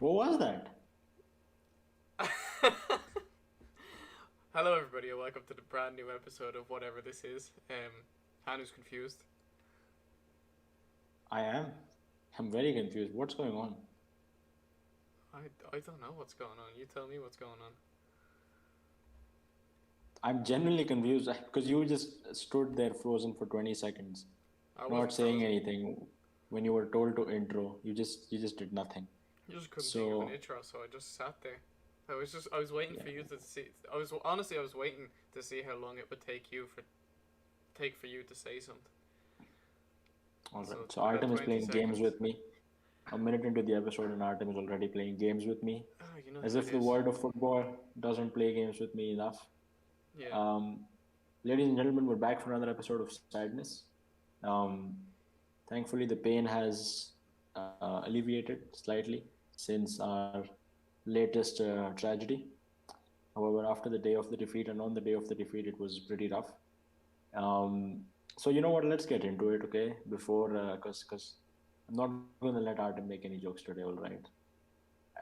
What was that? Hello, everybody, and welcome to the brand new episode of whatever this is. Hanu's confused. I am. I'm very confused. What's going on? I don't know what's going on. You tell me what's going on. I'm genuinely confused because you just stood there frozen for 20 seconds, I not wasn't saying frozen. anything. When you were told to intro, you just did nothing. You just couldn't think of an So intro, so I just sat there. I was waiting yeah, for you to see. I was waiting to see how long it would take for you to say something. all So right. So we got Artem is 20 playing games seconds. with me. A minute into the episode, and Artem is already playing games with me, Oh, you know as how it if the is. world of football doesn't play games with me enough. Yeah. Um, Ladies and gentlemen, we're back for another episode of Sadness. Um, Thankfully, the pain has alleviated slightly since our latest tragedy. However, after the day of the defeat and on the day of the defeat, it was pretty rough. Um, so you know what? Let's get into it, okay? Before, because I'm not going to let Artem make any jokes today. All right.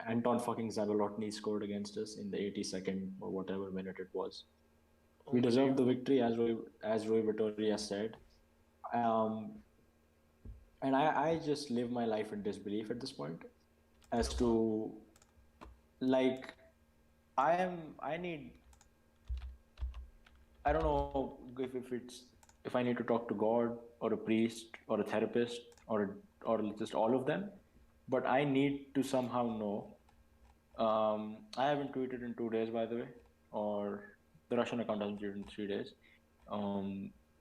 Anton fucking Zabalotny scored against us in the 82nd or whatever minute it was. We deserved the Unbelievable. victory, as Roy Vittoria said. Um, and I just live my life in disbelief at this point as Go on. to, like, I need, I don't know if I need to talk to God or a priest or a therapist or just all of them, but I need to somehow know. I haven't tweeted in 2 days, by the way, or the Russian account hasn't tweeted in 3 days.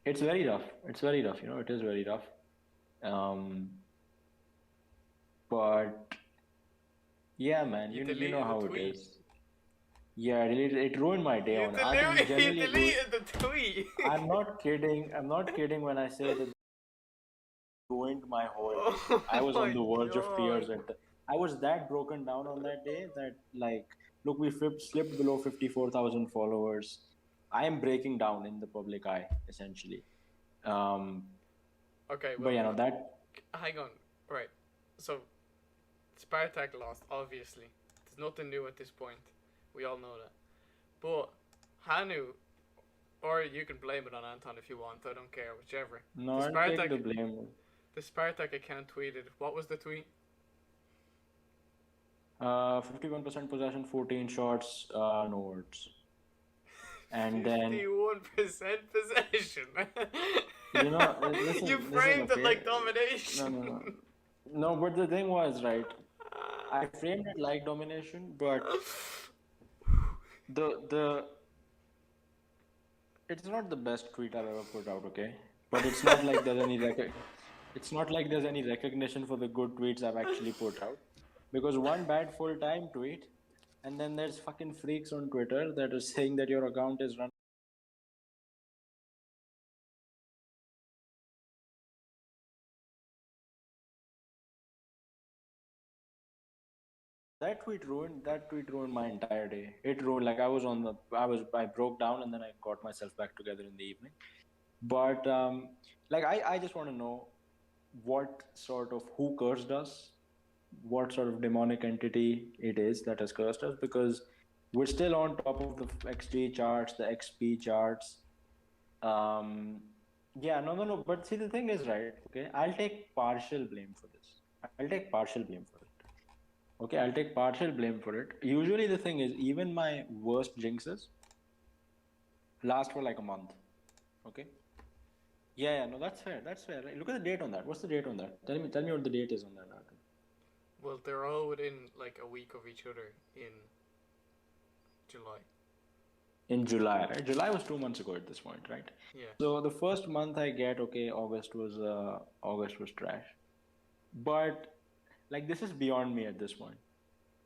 It's very rough. It's very rough. It is very rough. Um, but yeah, man, You you know deleted the how it tweet. is. Yeah, it ruined my day on Artem. You You generally ruin. deleted the tweet. I'm not kidding. I'm not kidding when I say that ruined my whole day. I Oh was on my the verge of god. tears I was that broken down on that day that, like, look, we slipped below 54,000 followers. I am breaking down in the public eye, essentially. Um, Okay, but well, that hang on. Right. So, Spartak lost, obviously. There's nothing new at this point. We all know that. But, Hanu, or you can blame it on Anton if you want, I don't care, whichever. no, The I'll take Spartak, the blame. the Spartak account tweeted, what was the tweet? 51% possession, 14 shots, no words. And then 51% possession. You listen, framed it okay. like domination. No, but the thing was, right, I framed it like domination, but the it's not the best tweet I've ever put out, okay? But it's not like it's not like there's any recognition for the good tweets I've actually put out. Because one bad full-time tweet, and then there's fucking freaks on Twitter that are saying that your account is run. That tweet ruined my entire day. It ruined, like, I broke down and then I got myself back together in the evening. But like, I just want to know what sort of who cursed us, what sort of demonic entity it is that has cursed us, because we're still on top of the XG charts, the XP charts. Um, yeah, no. But see, the thing is, right? Okay, I'll take partial blame for this. I'll take partial blame for it. Okay, I'll take partial blame for it. Usually, the thing is, even my worst jinxes last for like a month. Okay. Yeah, no, that's fair. That's fair. Right? Look at the date on that. What's the date on that? Tell me what the date is on that, Artem. Well, they're all within like a week of each other in July. In July, right? July was 2 months ago at this point, right? Yeah. So the first month I get, okay, August was trash. But, like, this is beyond me at this point.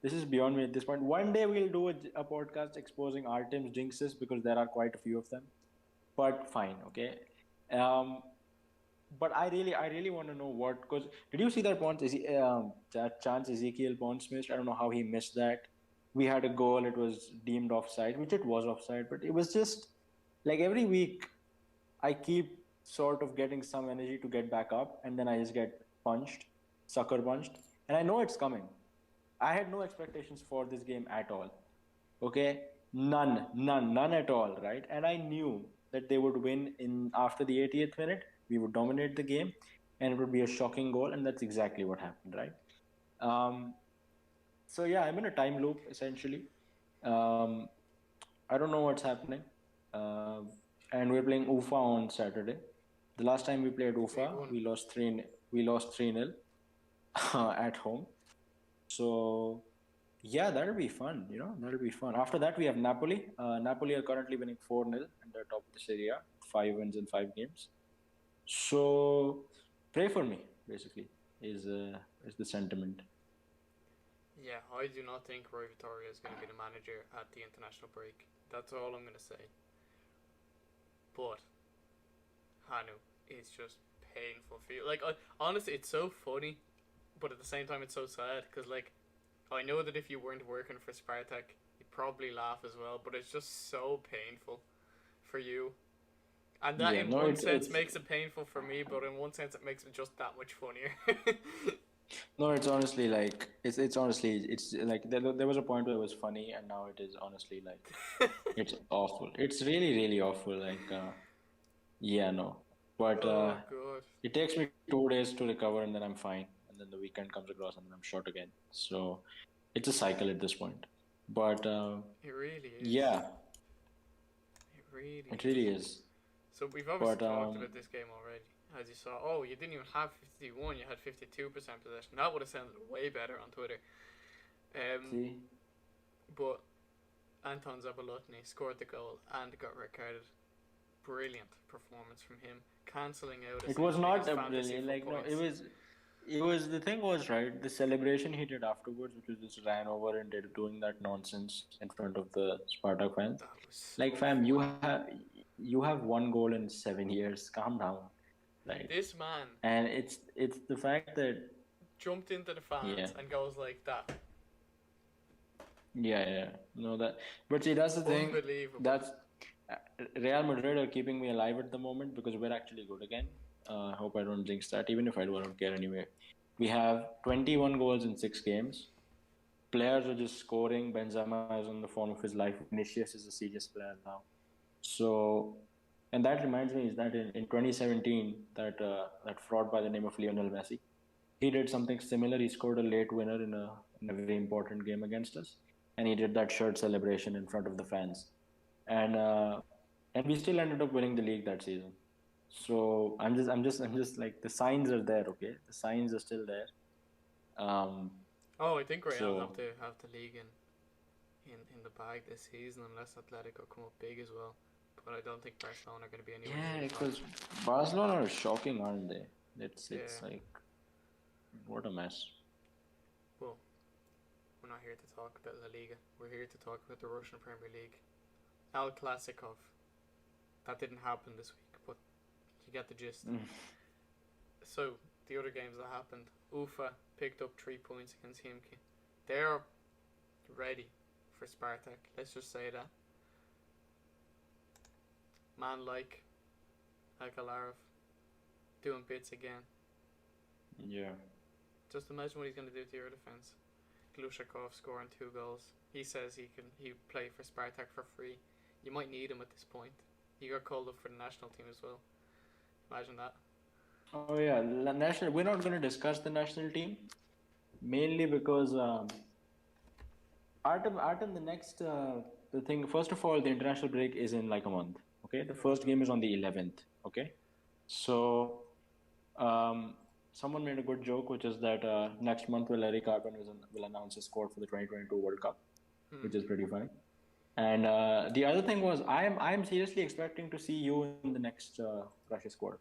This is beyond me at this point. One day we'll do a podcast exposing Artem's jinxes, because there are quite a few of them. But fine, okay. Um, but I really want to know what. Because did you see that that chance Ezekiel Pons missed? I don't know how he missed that. We had a goal, it was deemed offside, which it was offside, but it was just like every week I keep sort of getting some energy to get back up, and then I just get punched, sucker punched, and I know it's coming. I had no expectations for this game at all. Okay, none at all, right? And I knew that they would win in after the 80th minute. We would dominate the game, and it would be a shocking goal, and that's exactly what happened, right? Um, so yeah, I'm in a time loop essentially. Um, I don't know what's happening, Um and we're playing UFA on Saturday. The last time we played UFA, Big one. we lost 3-0 at home. So yeah, that'll be fun. That'll be fun. After that, we have Napoli. Napoli are currently winning 4-0 and they're top of the Serie A, 5 wins in 5 games. So pray for me, basically, is the sentiment. Yeah, I do not think Roy Vittoria is going to be the manager at the international break. That's all I'm going to say. But Hanu is just painful for you. Like, honestly, it's so funny, but at the same time, it's so sad because, like, I know that if you weren't working for Spartak, you'd probably laugh as well. But it's just so painful for you, and that Yeah, in no, one sense it's makes it painful for me, but in one sense, it makes it just that much funnier. no, it's honestly like it's honestly it's like there was a point where it was funny, and now it is honestly like it's awful. It's really awful. Like yeah, no, but Oh god. it takes me 2 days to recover, and then I'm fine. And then the weekend comes across, and then I'm short again. So it's a cycle at this point. But It really is. yeah, It really it is. really is. So we've obviously But talked about this game already. As you saw, oh, you didn't even have 51, you had 52% possession. That would have sounded way better on Twitter. Um, see, but Anton Zabolotny scored the goal and got red carded. Brilliant performance from him, cancelling out it was essentially not his a fantasy brilliant. for Like no, points. it was the thing was right. The celebration he did afterwards, which was just ran over and did doing that nonsense in front of the Spartak fans. That was Like, so fam, funny. you have one goal in 7 years. Calm down, right? This man And it's the fact that jumped into the yeah, fans and goes like that. yeah, no that. But see, that's the thing. Unbelievable. That's uh, Real Madrid are keeping me alive at the moment because we're actually good again. I hope I don't jinx that. Even if I do, I don't care anyway. We have 21 goals in 6 games. Players are just scoring. Benzema is on the form of his life. Vinicius is a serious player now. So, and that reminds me is that in 2017, that fraud by the name of Lionel Messi, he did something similar. He scored a late winner in a very important game against us, and he did that shirt celebration in front of the fans, and and we still ended up winning the league that season. So I'm just like the signs are there. Okay, the signs are still there. Um, Oh, I think Real so have the league in the bag this season unless Atletico come up big as well. But I don't think Barcelona are going to be anywhere near yeah, the top. because Barcelona are shocking, aren't they? It's Yeah. like what a mess. Well, we're not here to talk about La Liga. We're here to talk about the Russian Premier League. Al Clasikov. That didn't happen this week, but you get the gist. Mm. So, the other games that happened. Ufa picked up 3 points against Himki. They're ready for Spartak. Let's just say that. Man like Kadyrov doing bits again. Yeah. Just imagine what he's going to do to your defense. Glushakov scoring 2 goals. He says he play for Spartak for free. You might need him at this point. He got called up for the national team as well. Imagine that. Oh yeah, national. We're not going to discuss the national team mainly because Artem, the next the thing. First of all, the international break is in like a month. Okay, the first game is on the 11th. Okay, so someone made a good joke, which is that next month Eric Artem will announce his squad for the 2022 World Cup, which is pretty funny. And the other thing was, I'm seriously expecting to see you in the next Russia squad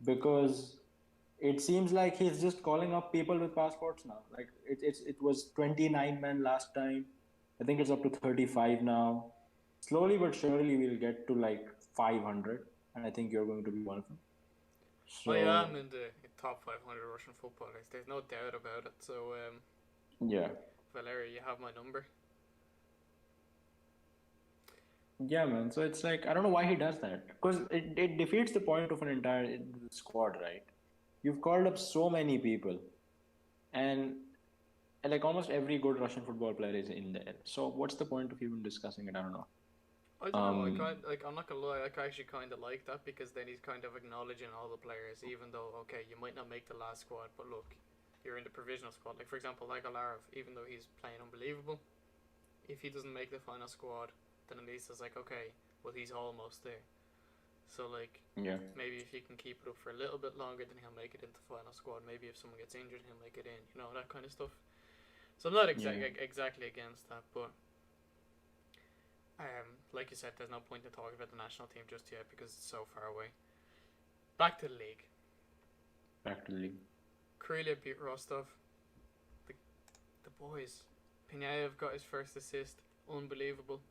because it seems like he's just calling up people with passports now. Like it was 29 men last time. I think it's up to 35 now. Slowly but surely we'll get to like 500, and I think you're going to be one of them. I So am in the top 500 Russian footballers. There's no doubt about it. So, yeah, Valeria, you have my number. yeah, man. So it's like I don't know why he does that because it defeats the point of an entire squad, right? You've called up so many people, and like almost every good Russian football player is in there. So what's the point of even discussing it? I don't know. I don't know. Um, I'm not gonna lie. I actually kind of like that because then he's kind of acknowledging all the players, even though okay, you might not make the last squad, but look, you're in the provisional squad. Like for example, like Alarov, even though he's playing unbelievable, if he doesn't make the final squad, then at least it's like okay, well he's almost there. So like yeah, maybe if he can keep it up for a little bit longer, then he'll make it into the final squad. Maybe if someone gets injured, he'll make it in. You know that kind of stuff. So I'm not yeah, exactly against that, but like you said, there's no point in talking about the national team just yet because it's so far away. Back to the league. practically. Krylia beat Rostov. The the boys. Pinyaev got his first assist. Unbelievable.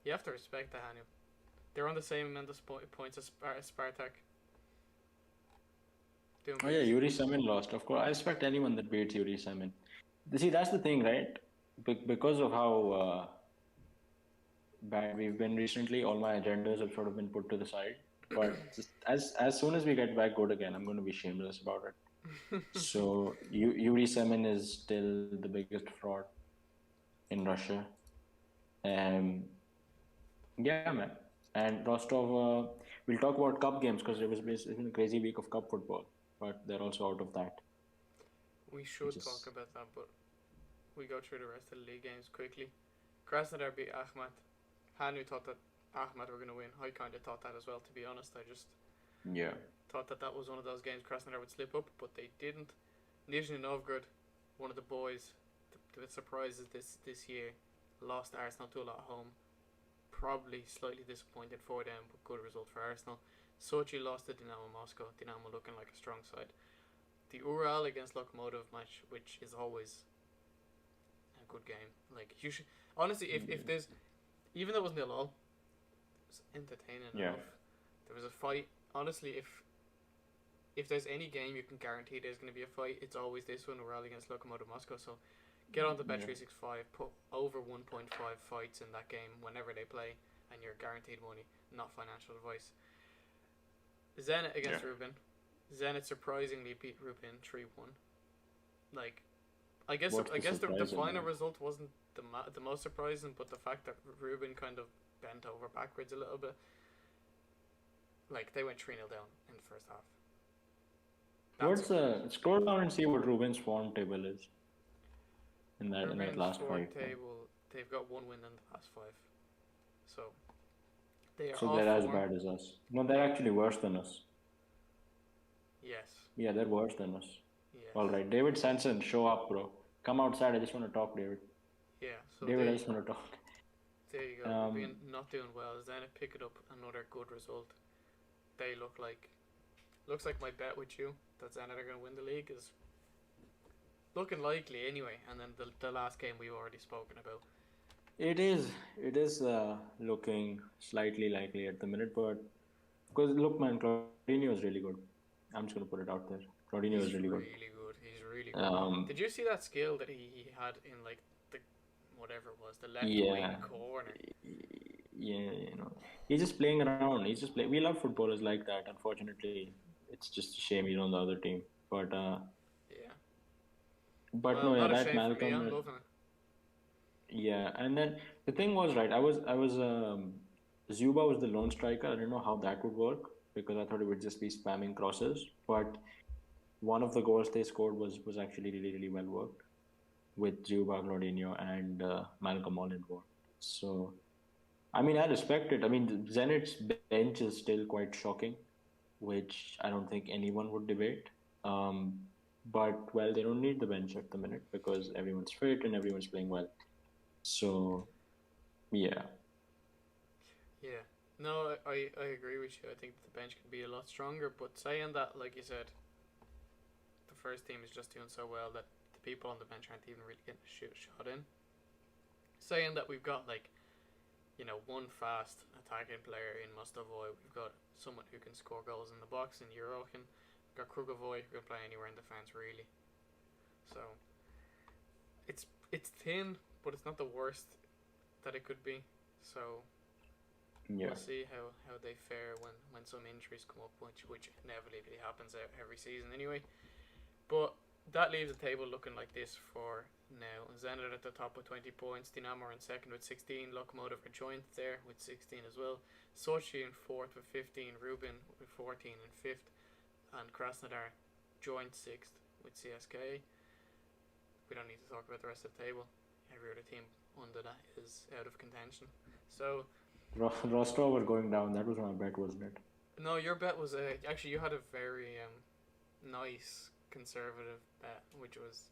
You have to respect the Hanu. They're on the same amount of points as Spartak. Doing Oh yeah, bees. Yuri Semin lost. Of course, I respect anyone that beats Yuri Semin. See, that's the thing, right? Because of how bad we've been recently, all my agendas have sort of been put to the side. But just as soon as we get back good again, I'm going to be shameless about it. So Yuri Semin is still the biggest fraud in Russia. Yeah, man. And Rostov, we'll talk about cup games because it's been a crazy week of cup football, but they're also out of that, We which should talk is about that, but we go through the rest of the league games quickly. Krasnodar beat Akhmat. Hanu thought that Akhmat were going to win. I kind of thought that as well, to be honest. I just yeah, thought that that was one of those games Krasnodar would slip up, but they didn't. Nizhny Novgorod, one of the boys, the surprises this year, lost Arsenal 2-0 at home. Probably slightly disappointed for them, but good result for Arsenal. Sochi lost to Dynamo Moscow. Dynamo looking like a strong side. The Ural against Lokomotiv match, which is always a good game. Like you should honestly, if there's even though it was 0-0, it's entertaining yeah, enough. There was a fight. Honestly, if there's any game you can guarantee there's going to be a fight, it's always this one. Ural against Lokomotiv Moscow. So get on the yeah. Bet365, put over 1.5 fights in that game whenever they play, and you're guaranteed money. Not financial advice. Zenit against Yeah. Rubin. Zenit surprisingly beat Rubin 3-1. Like, I guess What's the the surprise in final that? result wasn't the most surprising, but the fact that Rubin kind of bent over backwards a little bit. Like they went 3-0 down in the first half. That's What's surprising. scroll down and see what Ruben's form table is in that Rubin's last form five. table, they've got one win in the past five, so they are So off they're as form. bad as us. No, they're They actually worse than us. yes, Yeah, they're worse than us. yes, All right, David Sanson, show up, bro. Come outside. I just want to talk, David. yeah. So David, I just want to talk. there you go. Um, Rubin not doing well. Zenit pick it up another good result. They looks like my bet with you that Zenit are going to win the league is looking likely anyway. And then the last game we've already spoken about. it is looking slightly likely at the minute, but because look, man, Claudinho is really good. I'm just gonna put it out there. Claudinho is He's really good. really good. He's really good. Um, Did you see that skill that he had in like the whatever it was the left wing yeah, corner? yeah, he's just playing around. He's just play. We love footballers like that. Unfortunately, it's just a shame he's on the other team. But Yeah. but Well, no, yeah, not a that shame for me. Malcolm. I'm loving it. Yeah, and then the thing was right. I was Zuba was the lone striker. I didn't know how that would work because I thought it would just be spamming crosses. But one of the goals they scored was actually really well worked with Zuba, Claudinho, and Malcolm all involved. So I mean, I respect it. I mean, Zenit's bench is still quite shocking, which I don't think anyone would debate. Um, but well, they don't need the bench at the minute because everyone's fit and everyone's playing well. So yeah, Yeah. No, I agree with you. I think the bench could be a lot stronger. But saying that, like you said, the first team is just doing so well that the people on the bench aren't even really getting a shot in. Saying that we've got like one fast attacking player in Mostovoy. We've got someone who can score goals in the box in Eurokin. We've got Krugovoy who can play anywhere in defence really. So it's thin, but it's not the worst that it could be. So yeah, we'll see how they fare when some injuries come up, which inevitably happens every season anyway. But that leaves the table looking like this for now. Zenit at the top with 20 points. Dynamo are in second with 16. Lokomotiv are joint there with 16 as well. Sochi in fourth with 15. Rubin with 14 in fifth. And Krasnodar joint sixth with CSK. We don't need to talk about the rest of the table. Every other team under that is out of contention. So Rostov were going down. That was my bet, wasn't it? no, your bet was actually you had a very nice conservative bet, which was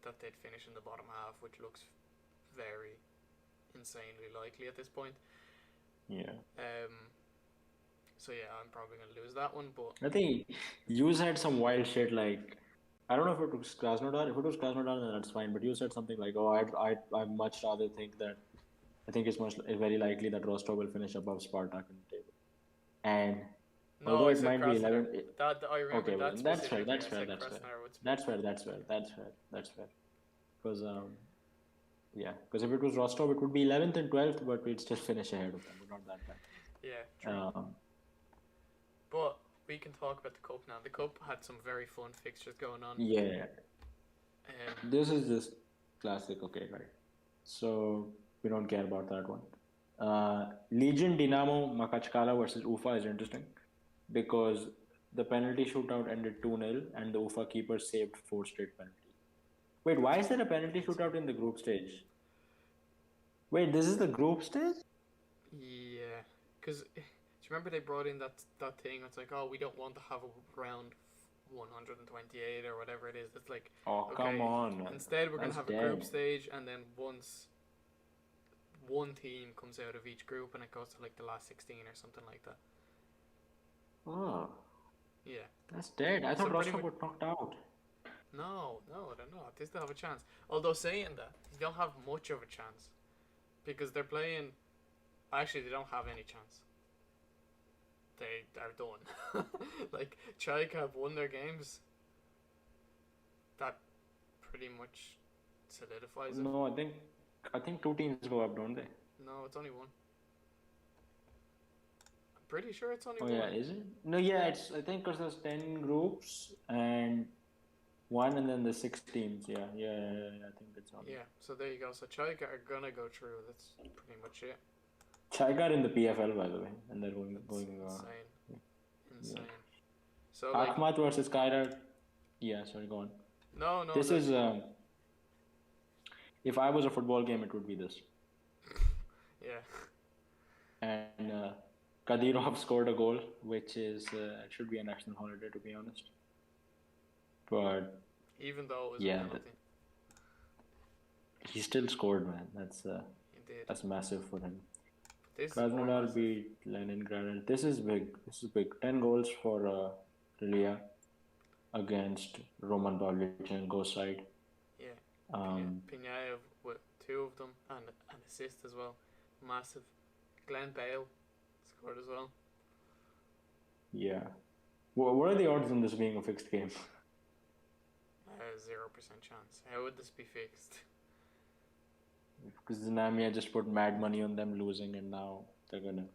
that they'd finish in the bottom half, which looks very insanely likely at this point. Yeah. So yeah, I'm probably gonna lose that one, but I think you had some wild shit like, I don't know if it was Krasnodar. If it was Krasnodar, then that's fine. But you said something like, "Oh, I'd much rather think that I think it's very likely that Rostov will finish above Spartak in the table." And no, although I it said might be Krasnodar. 11, That I remember okay, well, that that's fair. specifically. That's I fair. said That's fair. Krasnodar would That's fair. That's fair. That's fair. That's fair. Because yeah, because if it was Rostov, it would be 11th and 12th, but we'd still finish ahead of them. But not that bad. Yeah, true. But we can talk about the cup now. The cup had some very fun fixtures going on. Yeah. This is just classic. Okay, right. So we don't care about that one. Legion Dinamo Makachkala versus Ufa is interesting because the penalty shootout ended 2-0 and the Ufa keeper saved 4 straight penalties. Wait, why is there a penalty shootout in the group stage? Wait, this is the group stage? Yeah, because do you remember they brought in that thing? It's like, oh, we don't want to have a round 128 or whatever it is. It's like, oh, okay, come on, man. Instead, we're going to have dead. a group stage, and then once one team comes out of each group, and it goes to like the last 16 or something like that. Oh. Yeah. That's dead. I thought Rostov got knocked out. No, they're not. They still have a chance. Although saying that, they don't have much of a chance. Because they're playing... Actually, they don't have any chance. They are done. Like, Chaik have won their games. That pretty much solidifies it. No, I think 2 teams go up, don't they? No, it's only one. I'm pretty sure it's only one. one. Oh, yeah, is it? No, yeah, it's, I think because there's 10 groups and 1 and then the 6 teams. Yeah, I think it's on. Yeah, so there you go. So Chaik are gonna go through. That's pretty much it. Chaik are in the PFL, by the way, and they're going Insane. Yeah. So Akhmat versus Kairat. Yeah, sorry, go on. No. This is if I was a football game, it would be this. Yeah. And Kadyrov scored a goal, which is it should be a national holiday, to be honest. But even though it was a penalty, he still scored, man. That's massive for him. Krasnodar beat Leningrad. This is big. 10 goals for Krylia against Roman Pavlyuchenko's side. Yeah. Pinyaev with 2 of them and an assist as well. Massive. Glenn Bale scored as well. Yeah. What are the odds on this being a fixed game? 0% chance. How would this be fixed? Because Znamia just put mad money on them losing, and now they're gonna,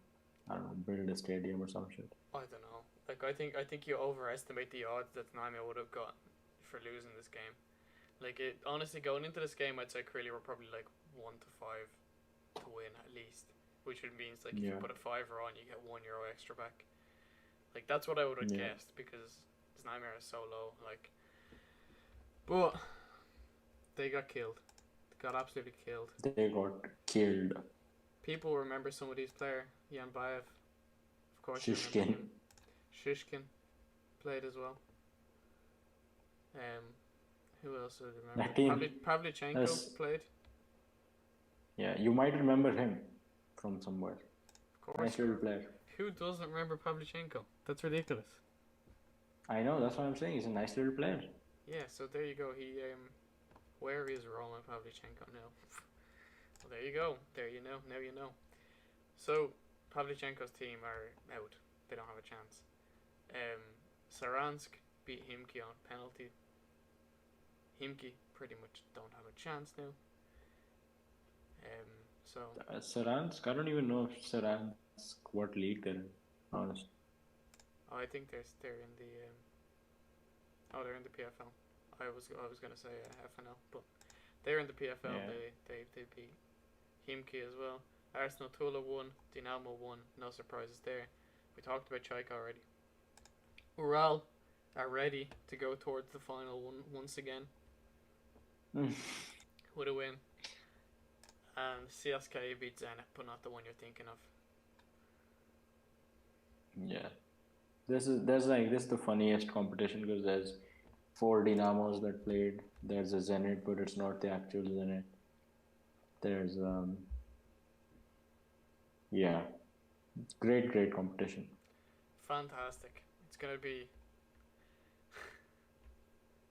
I don't know, build a stadium or some shit. I don't know. Like I think you overestimate the odds that Znamia would have got for losing this game. Like it honestly, going into this game, I'd say Krylia were probably like 1 to 5 to win at least, which means like if you put a fiver on, you get €1 extra back. Like that's what I would have guessed because Znamia is so low. Like, but they got killed. Got absolutely killed. They got killed. People remember some of these players. Jan Baev, of course. Shishkin played as well. Who else do you remember? Pavlyuchenko played. Yeah, you might remember him from somewhere. Of course. Nice little player. Who doesn't remember Pavlyuchenko? That's ridiculous. I know, that's what I'm saying. He's a nice little player. Yeah, so there you go. He where is Roman Pavlyuchenko now? Well, there you go. There you know. Now you know. So Pavlyuchenko's team are out. They don't have a chance. Saransk beat Himki on penalty. Himki pretty much don't have a chance now. So Saransk, I don't even know if Saransk what league they're in, honestly. I think they're in the they're in the PFL. I was gonna say FNL, but they're in the PFL. Yeah. They beat Himki as well. Arsenal Tula won. Dinamo won. No surprises there. We talked about Chaika already. Ural are ready to go towards the final one once again with a win. And CSKA beat Zenit, but not the one you're thinking of. Yeah. This is the funniest competition because there's four Dynamos that played. There's a Zenit, but it's not the actual Zenit. There's yeah, great competition. Fantastic. It's gonna be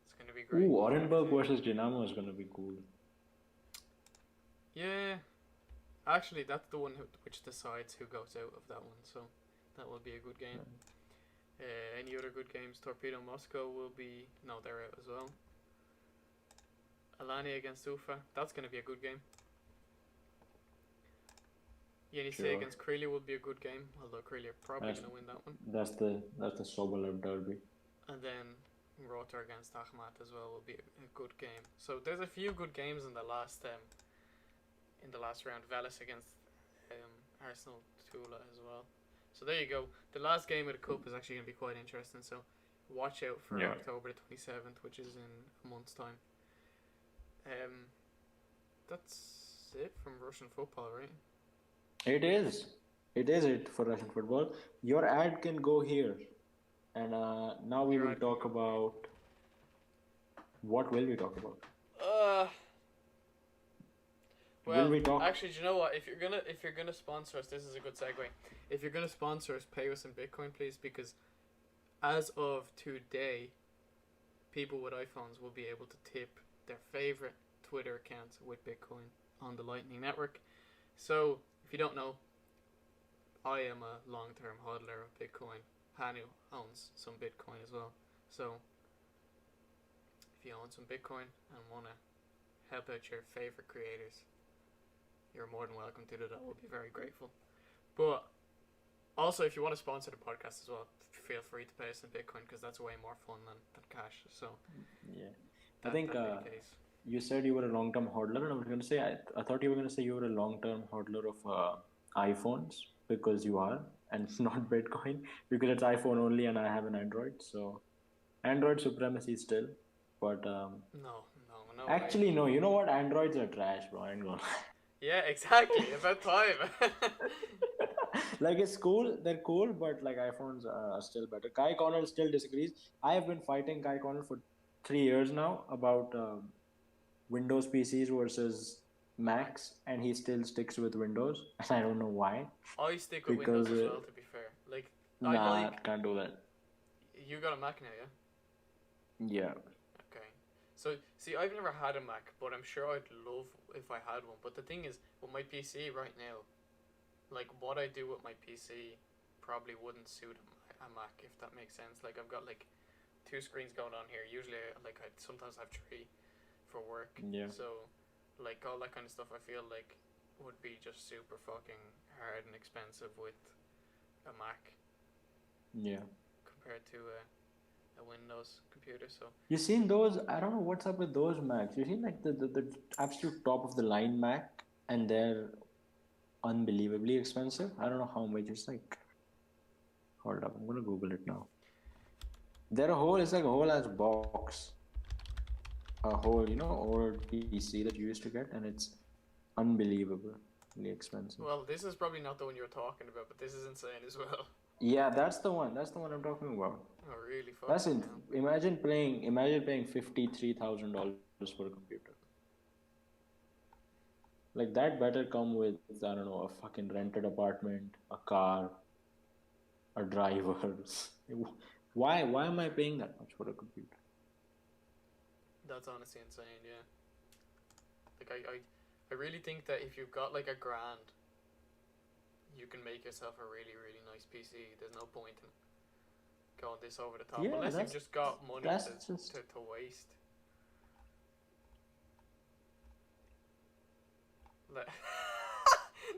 it's gonna be great. Ooh, Orenburg versus Dynamo is gonna be cool. Yeah. Actually, that's the one which decides who goes out of that one, so that will be a good game. Any other good games? Torpedo Moscow will be... No, they're out as well. Alani against Ufa. That's going to be a good game. Yenisei Sure. against Krylia will be a good game, although Krylia are probably going to win that one. That's the Sobolev derby. And then Rotor against Akhmat as well will be a good game. So there's a few good games in the last round. Velis against Arsenal Tula as well. So there you go. The last game of the cup is actually going to be quite interesting. So watch out for October the 27th, which is in a month's time. That's it from Russian football, right? It is. It is it for Russian football. Your ad can go here. And now we will talk about... What will we talk about? Well, will we talk... actually, do you know what? If you're gonna sponsor us, this is a good segue. If you're gonna sponsor us, pay us in Bitcoin, please, because as of today, people with iPhones will be able to tip their favorite Twitter accounts with Bitcoin on the Lightning Network. So, if you don't know, I am a long-term hodler of Bitcoin. Hanu owns some Bitcoin as well. So, if you own some Bitcoin and want to help out your favorite creators, you're more than welcome to do that. We'll be very grateful. But also, if you want to sponsor the podcast as well, feel free to pay us in Bitcoin because that's way more fun than cash. So, yeah. I think you said you were a long-term hodler, and I was going to say, I thought you were going to say you were a long-term hodler of iPhones because you are, and not Bitcoin because it's iPhone only and I have an Android. So, Android supremacy still. But no. Actually, no. You know what? Androids are trash, bro. I ain't gonna. Yeah, exactly. About time. Like, it's cool. They're cool, but like iPhones are still better. Kai Connell still disagrees. I have been fighting Kai Connell for 3 years now about Windows PCs versus Macs, and he still sticks with Windows. And I don't know why. I stick with Windows as well, to be fair. Like, I can't do that. You got a Mac now, yeah? Yeah. Okay. So, see, I've never had a Mac, but I'm sure I'd love if I had one. But the thing is, with my PC right now, like, what I do with my PC probably wouldn't suit a Mac, if that makes sense. Like, I've got, like, 2 screens going on here. Usually, like, I sometimes have 3 for work. Yeah. So, like, all that kind of stuff I feel like would be just super fucking hard and expensive with a Mac. Yeah. Compared to a Windows computer. So you seen those? I don't know what's up with those Macs. You seen like the absolute top of the line Mac, and they're unbelievably expensive. I don't know how much. It's like, hold up, I'm gonna Google it now. It's like a whole ass box, a whole old PC that you used to get, and it's unbelievably expensive. Well, this is probably not the one you're talking about, but this is insane as well. Yeah, that's the one. That's the one I'm talking about. Oh, really? That's it. Imagine paying $53,000 for a computer. Like, that better come with, I don't know, a fucking rented apartment, a car, a driver. Why am I paying that much for a computer? That's honestly insane, yeah. Like, I really think that if you've got like $1,000, you can make yourself a really, really nice PC. There's no point in going this over the top. Yeah, unless you've just got money to waste.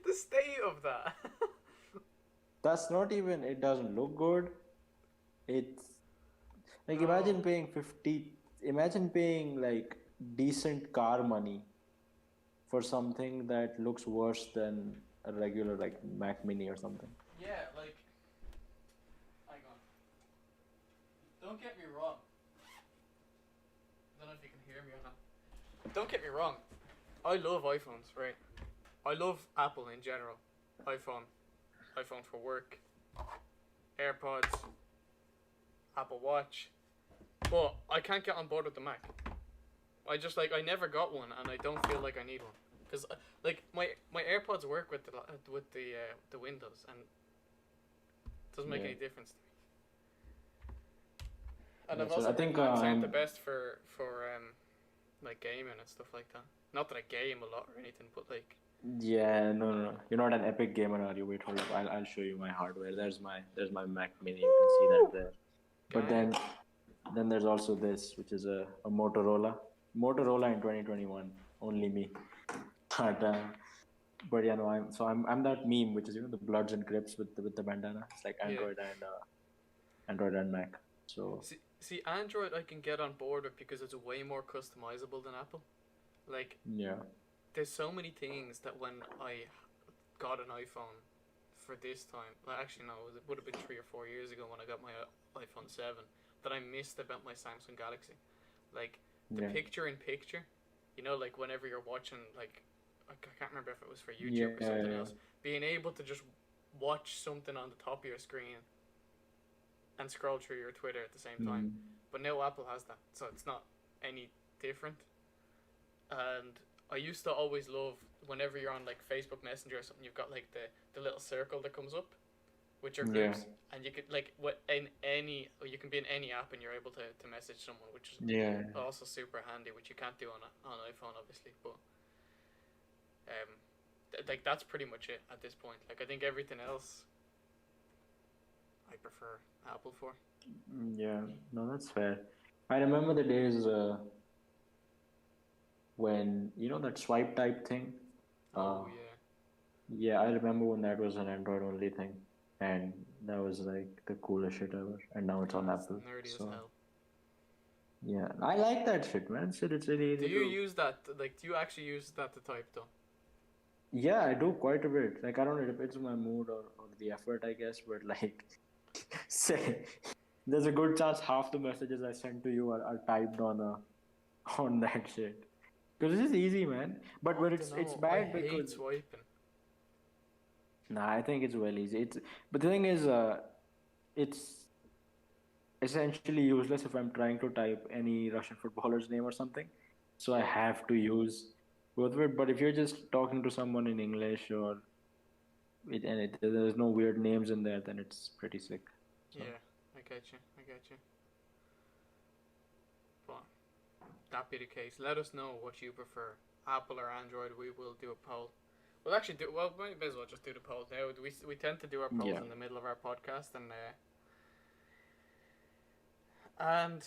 The state of that. That's not even, it doesn't look good. It's like, imagine paying imagine paying like decent car money for something that looks worse than a regular like Mac Mini or something. Yeah, like, hang on. Don't get me wrong. I don't know if you can hear me or not. Don't get me wrong. I love iPhones, right? I love Apple in general. iPhone for work, AirPods, Apple Watch. But I can't get on board with the Mac. I never got one, and I don't feel like I need one. Because like my AirPods work with the Windows, and it doesn't make Yeah. any difference to me. And Yeah, I've so also I heard think Macs aren't the best for like gaming and stuff like that. Not that I game a lot or anything, but like yeah, no, no, no. You're not an epic gamer, are you? Wait, hold up. I'll show you my hardware. There's my Mac Mini. You can see that there. But gang. then there's also this, which is a Motorola. Motorola in 2021. Only me. But but yeah, no, I'm that meme, which is the Bloods and Crips with the bandana. It's like Yeah. Android and Mac. So See, Android I can get on board with because it's way more customizable than Apple. Like, yeah, there's so many things that when I got an iPhone for this time, well, actually no, it would have been 3 or 4 years ago when I got my iPhone 7 that I missed about my Samsung Galaxy. Like the yeah, picture in picture, like whenever you're watching, like I can't remember if it was for yeah, YouTube or something else, being able to just watch something on the top of your screen and scroll through your Twitter at the same time. But now Apple has that, so it's not any different. And I used to always love whenever you're on like Facebook Messenger or something, you've got like the little circle that comes up with your yeah, groups, and you could like you can be in any app and you're able to message someone, which is yeah. also super handy, which you can't do on iPhone obviously. But like that's pretty much it at this point. Like I think everything else I prefer Apple for. Yeah, no, that's fair. I remember the days when that swipe type thing. Uh, Oh yeah, yeah, I remember when that was an Android only thing, and that was like the coolest shit ever. And now it's on that's Apple. nerdy as So hell. yeah, I like that shit, man. Shit, it's really Do easy you to. use that? Like, do you actually use that to type though? Yeah, I do quite a bit. Like, I don't know, it depends on my mood or the effort, I guess. But like, say, there's a good chance half the messages I send to you are typed on that shit. Because this is easy, man. But I it's don't it's know. I bad hate because swiping. nah, I think it's well easy. But the thing is, it's essentially useless if I'm trying to type any Russian footballer's name or something. So I Yeah, have to use both of it. But if you're just talking to someone in English there's no weird names in there, then it's pretty sick. So yeah. I get you. I get you. But that be the case. Let us know what you prefer, Apple or Android. We will do a poll. We'll actually do. Well, we may as well just do the polls now. We tend to do our polls yeah, in the middle of our podcast, and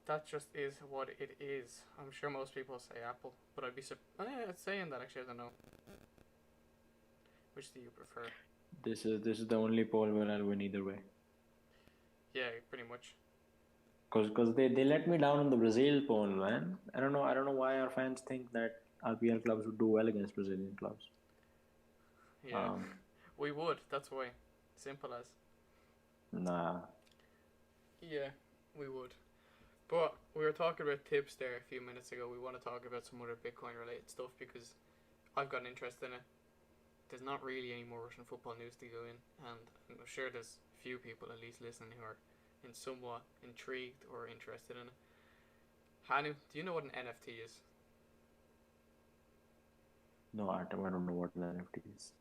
that just is what it is. I'm sure most people say Apple, but I'd be saying that actually. I don't know. Which do you prefer? this is the only poll where I'll win either way. Yeah, pretty much. Cause they let me down in the Brazil poll, man. I don't know why our fans think that RPL clubs would do well against Brazilian clubs. Yeah, Um, we would. That's why. Simple as. nah. Yeah, we would. But we were talking about tips there a few minutes ago. We want to talk about some other Bitcoin related stuff because I've got an interest in it. There's not really any more Russian football news to go in, and I'm sure there's a few people at least listening who are somewhat intrigued or interested in it. Hanu, do you know what an NFT is? No, Artem, I don't know what an NFT is.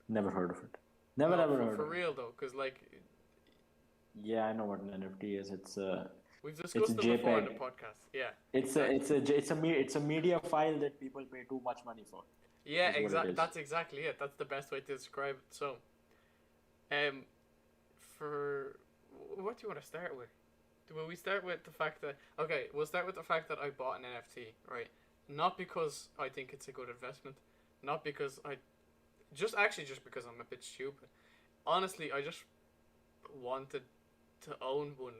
Never heard of it. Never No, ever heard for of it. real though, because like Yeah, I know what an NFT is. we've It's a discussed it before on the JPEG. podcast. Yeah, It's a media file that people pay too much money for. yeah, Is what it is. That's exactly it. That's the best way to describe it. So, for what do you want to start with? Will we start with the fact that we'll start with the fact that I bought an NFT, right? Not because I think it's a good investment, not because just because I'm a bit stupid. Honestly, I just wanted to own one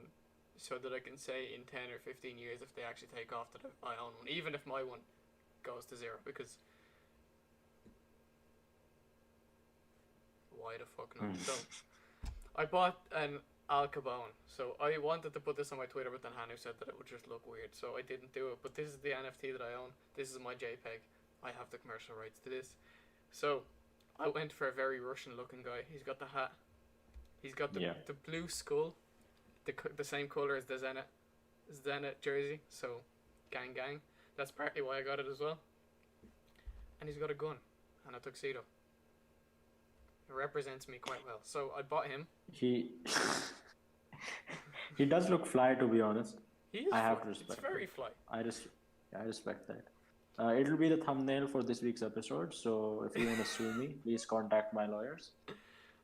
so that I can say in 10 or 15 years if they actually take off that I own one, even if my one goes to zero, because why the fuck not? So I bought an Al Capone. So I wanted to put this on my Twitter, but then Hanu said that it would just look weird, so I didn't do it. But this is the NFT that I own. This is my JPEG. I have the commercial rights to this. So I went for a very Russian looking guy. He's got the hat. He's got the blue skull, the same color as the Zenit jersey. So gang gang. That's partly why I got it as well. And he's got a gun and a tuxedo. It represents me quite well. So I bought him. He he does look fly, to be honest. He is. I have to respect. It's very fly. I respect that. It'll be the thumbnail for this week's episode. So if you want to sue me, please contact my lawyers.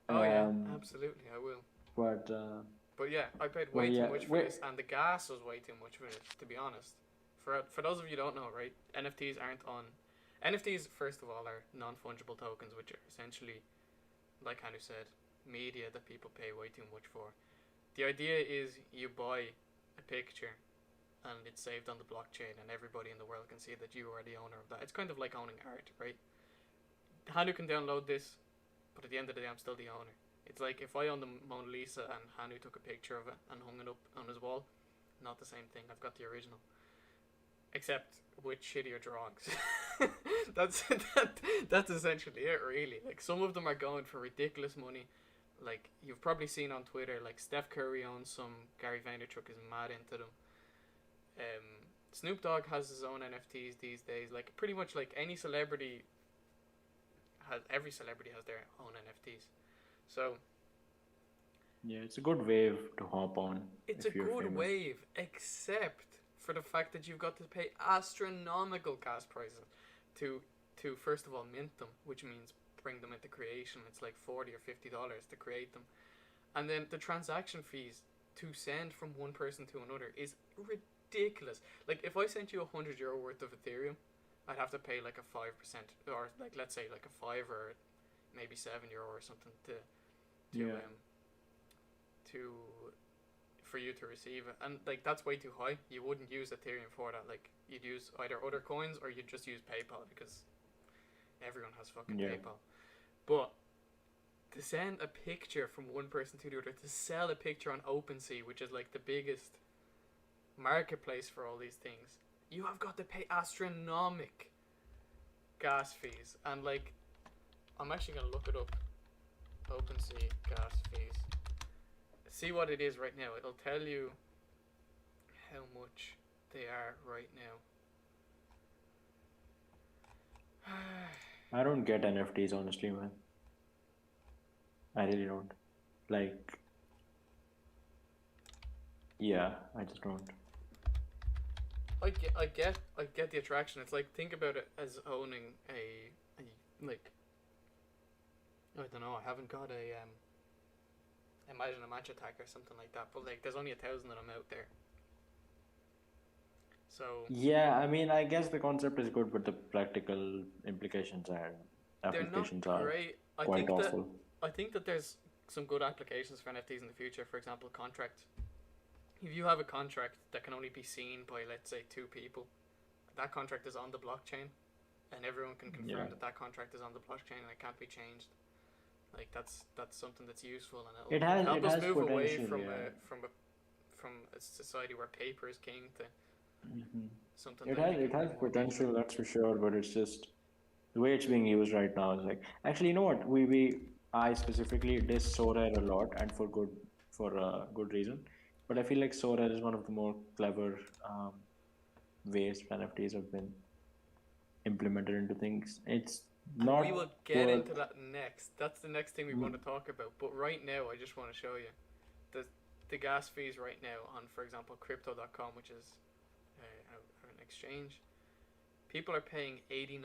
Oh yeah, absolutely, I will. But yeah, I paid way too much for this, and the gas was way too much for this. To be honest, for those of you who don't know, right? NFTs aren't on. NFTs, first of all, are non-fungible tokens, which are essentially, like Hanu said, media that people pay way too much for. The idea is you buy a picture and it's saved on the blockchain and everybody in the world can see that you are the owner of that. It's kind of like owning art, right? Hanu can download this, but at the end of the day I'm still the owner. It's like if I own the Mona Lisa and Hanu took a picture of it and hung it up on his wall, not the same thing. I've got the original. Except with shittier drawings. That's essentially it, really. Like, some of them are going for ridiculous money. Like, you've probably seen on Twitter, like, Steph Curry owns some, Gary Vaynerchuk is mad into them. Snoop Dogg has his own NFTs these days. Like, pretty much, like, every celebrity has their own NFTs. So, yeah, it's a good wave to hop on. It's a good wave, except for the fact that you've got to pay astronomical gas prices to first of all mint them, which means bring them into creation. It's like $40 or $50 to create them, and then the transaction fees to send from one person to another is ridiculous. Like, if I sent you €100 worth of Ethereum, I'd have to pay like a 5%, or like, let's say like a 5 or maybe €7 or something for you to receive it, and like, that's way too high. You wouldn't use Ethereum for that. Like, you'd use either other coins or you'd just use PayPal, because everyone has fucking PayPal. But to send a picture from one person to the other, to sell a picture on OpenSea, which is like the biggest marketplace for all these things, you have got to pay astronomical gas fees. And like, I'm actually gonna look it up. OpenSea gas fees. See what it is right now. It'll tell you how much they are right now. I don't get NFTs, honestly, man. I really don't. Like, yeah, I just don't. I get the attraction. It's like, think about it as owning a like, I don't know. I haven't got a imagine a match attack or something like that, but like, there's only 1,000 of them out there. So yeah, I mean, I guess the concept is good, but the practical implications and applications are great. quite awful. I think that there's some good applications for NFTs in the future. For example, contract. If you have a contract that can only be seen by, let's say, 2 people, that contract is on the blockchain, and everyone can confirm that contract is on the blockchain and it can't be changed. Like, that's something that's useful, and it'll help us move away from a society where paper is king to something. It has potential, that's for sure, but it's just the way it's being used right now is like, actually, you know what? I specifically diss SoRare a lot, and for good reason. But I feel like SoRare is one of the more clever ways NFTs have been implemented into things. It's not. We will get into that next. That's the next thing we want to talk about. But right now, I just want to show you the gas fees right now on, for example, Crypto.com, which is an exchange. People are paying $89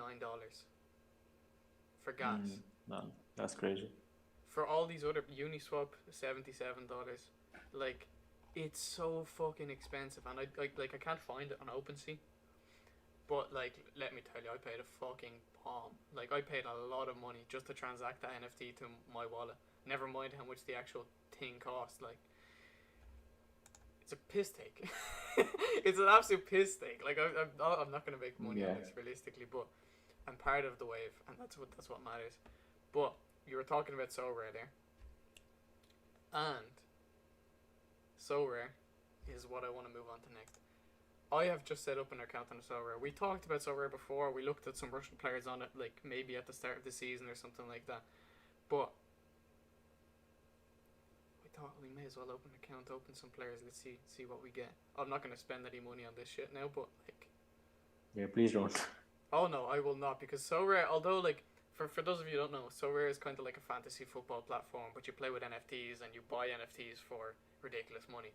for gas. No, that's crazy. For all these other Uniswap, $77. Like, it's so fucking expensive, and I can't find it on OpenSea. But like, let me tell you, I paid a fucking bomb. Like, I paid a lot of money just to transact that NFT to my wallet. Never mind how much the actual thing cost. Like, It's a piss take. It's an absolute piss take. Like I'm not gonna make money on this realistically, but I'm part of the wave, and that's what matters. But you were talking about SoRare there, and SoRare is what I want to move on to next. I have just set up an account on SoRare. We talked about SoRare before. We looked at some Russian players on it, like maybe at the start of the season or something like that. But we thought we may as well open an account, open some players. Let's see what we get. I'm not going to spend any money on this shit now, but like, yeah, please don't. Oh no, I will not, because SoRare, although like for those of you who don't know, SoRare is kind of like a fantasy football platform, but you play with NFTs and you buy NFTs for ridiculous money.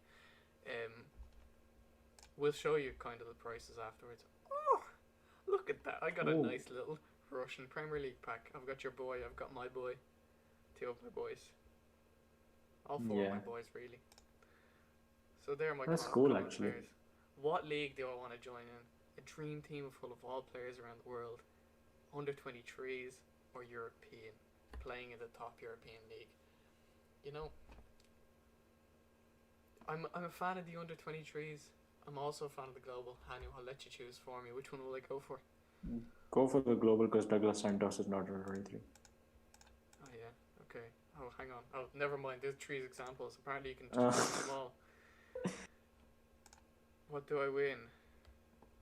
We'll show you kind of the prices afterwards. Oh, look at that! I got a nice little Russian Premier League pack. I've got your boy. I've got my boy. Two of my boys. All four of my boys, really. So they're my. That's cool, actually. Players. What league do I want to join in? A dream team full of all players around the world, under 23s or European, playing in the top European league. You know, I'm a fan of the under 23s. I'm also a fan of the global. Hanu, I'll let you choose for me. Which one will I go for? Go for the global because Douglas Santos is not under 23. Oh yeah, okay. Oh, hang on. Oh, never mind. There's 3 examples. Apparently you can just them all. What do I win?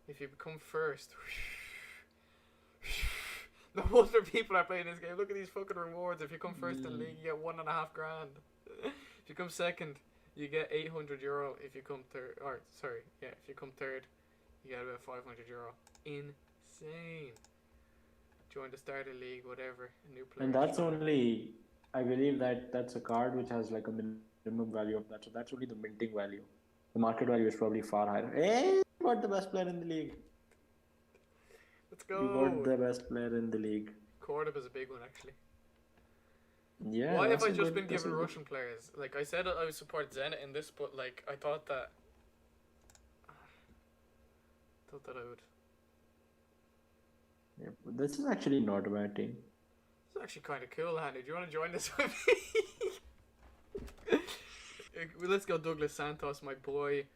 If you become first. No wonder people are playing this game. Look at these fucking rewards. If you come first in the league, you get $1.5 grand. If you come second, you get €800. If you come third, if you come third, you get about €500. Insane. Join the starter league, whatever. A new player. And that's only, I believe that's a card which has like a minimum value of that. So that's only the minting value. The market value is probably far higher. Hey, you got the best player in the league. Let's go. You got the best player in the league. Kadyrov is a big one, actually. Yeah. Why have I just been given Russian players? Like, I said I would support Zenit in this, but like, I thought that I would. Yeah, but this is actually not a bad team. It's actually kind of cool, Hanu. Do you want to join this with me? Let's go Douglas Santos, my boy.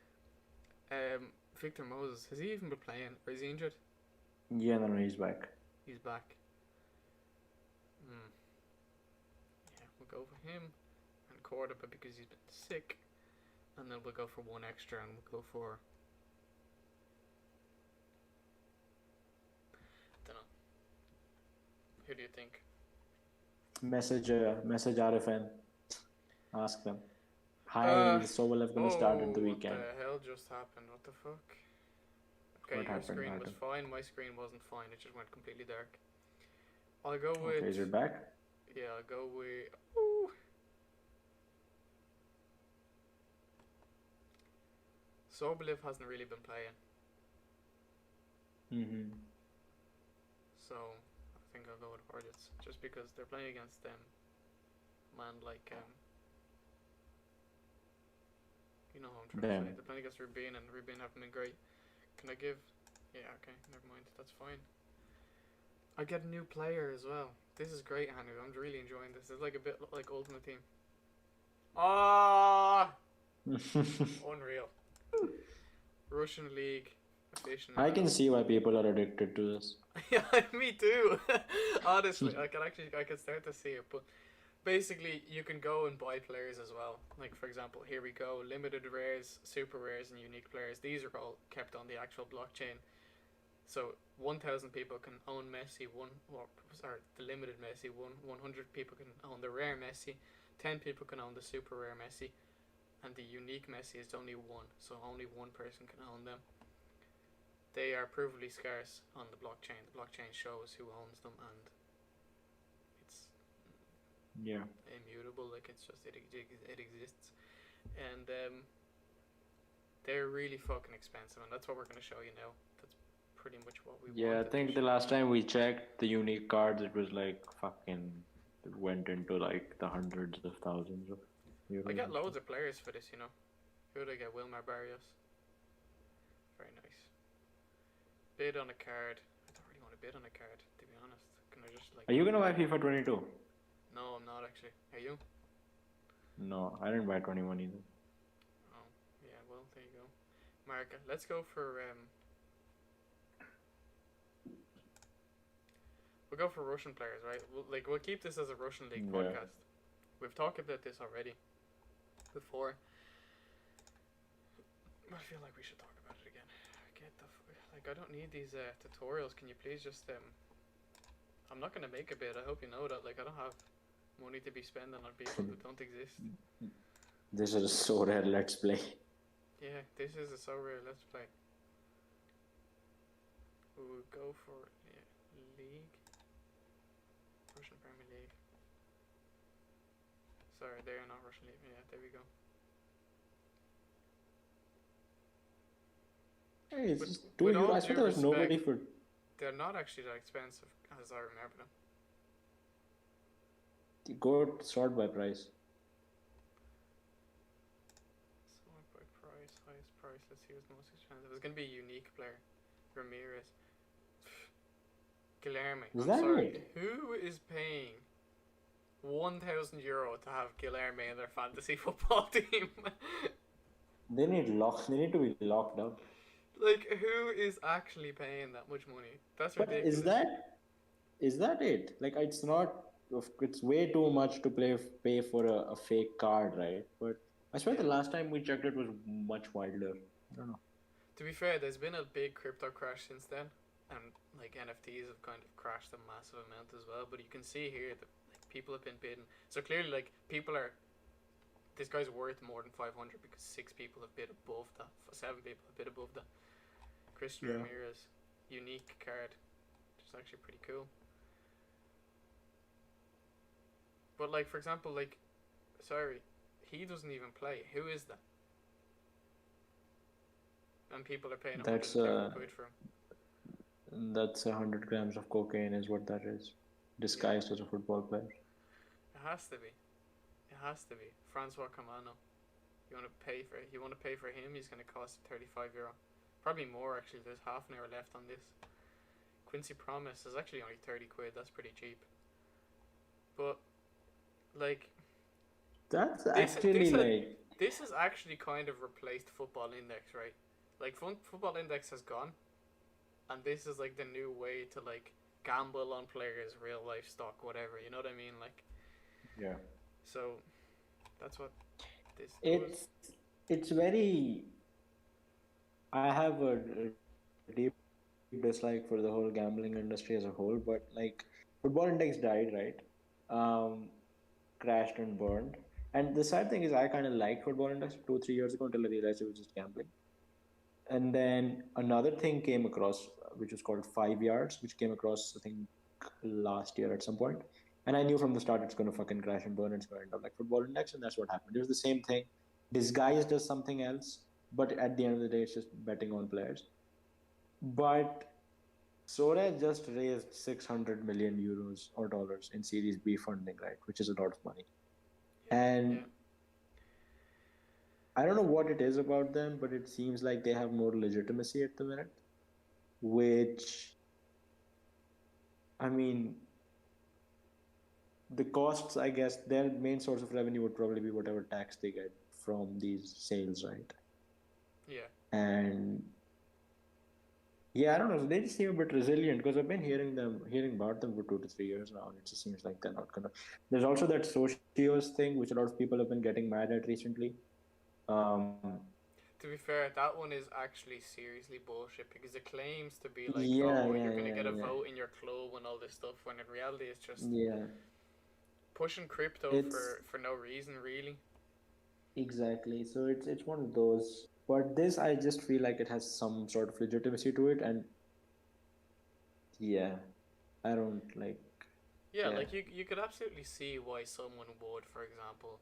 Victor Moses. Has he even been playing? Or is he injured? Yeah, no, he's back. He's back. Yeah, we'll go for him. And Kadyrov because he's been sick. And then we'll go for one extra and we'll go for... I don't know. Who do you think? Message RFN. Ask them. Hi, Sobolev gonna start at the weekend. What the hell just happened? What the fuck? Okay, what your happened, screen Artem? was fine. My screen wasn't fine. It just went completely dark. I'll go with... Okay, is it back? Yeah, I'll go with... Ooh. Sobolev hasn't really been playing. So, I think I'll go with Hornets. Just because they're playing against them. Man, like... You know what I'm trying to say. They're playing against Rubin, and Rubin haven't been great. Can I give... Yeah, okay, never mind. That's fine. I get a new player as well. This is great, Hanu. I'm really enjoying this. It's like a bit like Ultimate Team. Ah! Unreal. Russian League. I can see why people are addicted to this. Yeah, me too. Honestly, I can start to see it, but... Basically, you can go and buy players as well. Like, for example, here we go. Limited rares, super rares, and unique players. These are all kept on the actual blockchain. So, 1,000 people can own Messi. The limited Messi. 100 people can own the rare Messi. 10 people can own the super rare Messi. And the unique Messi is only one. So, only one person can own them. They are provably scarce on the blockchain. The blockchain shows who owns them, and yeah, immutable. Like, it's just it exists, and they're really fucking expensive, and that's what we're gonna show you now. That's pretty much what we. Yeah, I think the last time we checked the unique cards, it was like fucking it went into like the hundreds of thousands of euros. I got loads of players for this, you know. Who did I get? Wilmar Barrios. Very nice. Bid on a card. I don't really want to bid on a card, to be honest. Can I just like? Are you gonna buy FIFA 22? No, I'm not actually. Are you? No, I didn't buy 21 either. Oh, yeah, well, market. Let's go for we'll go for Russian players, right? We'll keep this as a Russian league Yeah. podcast. We've talked about this already before. I feel like we should talk about it again. I don't need these tutorials. Can you please just I'm not gonna make a bid. I hope you know that. Like, I don't have money to be spending on people who don't exist. This is a SoRare Let's Play. Yeah, this is a SoRare Let's Play. We'll go for league, Russian Premier League. Sorry, they're not Russian League. Yeah, there we go. Hey, it's just €2. I thought there was nobody for. They're not actually that expensive as I remember them. Go sort by price. Sort by price, highest price. Let's see who's the most expensive. It's gonna be a unique player. Ramirez. Guilherme. Is I'm that sorry. it? Who is paying €1,000 to have Guilherme in their fantasy football team? They need to be locked up. Like, who is actually paying that much money? That's ridiculous. But is that it? Like, it's not. It's way too much to pay for a fake card, right? But I swear the last time we checked it was much wilder. I don't know. To be fair, there's been a big crypto crash since then, and like NFTs have kind of crashed a massive amount as well. But you can see here that like people have been bidding. So clearly, like this guy's worth more than 500 because 6 people have bid above that. 7 people have bid above that. Christian Ramirez, unique card, which is actually pretty cool. But like, for example, like, sorry, he doesn't even play. Who is that? And people are paying £100 for him. That's 100 grams of cocaine is what that is, disguised as a football player. It has to be. It has to be. Francois Camano. You want to pay for him? He's going to cost €35. Probably more actually. There's half an hour left on this. Quincy Promise is actually only £30. That's pretty cheap. But like, that's actually this has actually kind of replaced Football Index, right? Like, Football Index has gone, and this is like the new way to like gamble on players, real life stock, whatever. You know what I mean? Like, yeah. So that's what this does. It's very. I have a deep dislike for the whole gambling industry as a whole, but like Football Index died, right? Crashed and burned. And the sad thing is, I kind of liked Football Index 2-3 years ago until I realized it was just gambling. And then another thing came across, which was called 5 Yards, which came across, I think, last year at some point. And I knew from the start it's going to fucking crash and burn. It's going to end up like Football Index, and that's what happened. It was the same thing, disguised as something else, but at the end of the day, it's just betting on players. But SoRare just raised €600 million or dollars in Series B funding, right? Which is a lot of money. And I don't know what it is about them, but it seems like they have more legitimacy at the minute. Which, I mean, the costs, I guess, their main source of revenue would probably be whatever tax they get from these sales, right? Yeah. And yeah, I don't know. They just seem a bit resilient because I've been hearing about them for 2 to 3 years now, and it just seems like they're not gonna. There's also that socios thing, which a lot of people have been getting mad at recently. To be fair, that one is actually seriously bullshit because it claims to be like, you're gonna get a vote in your club and all this stuff, when in reality it's just pushing crypto for no reason, really. Exactly. So it's one of those. But this, I just feel like it has some sort of legitimacy to it, and I don't like. Yeah, like you could absolutely see why someone would, for example,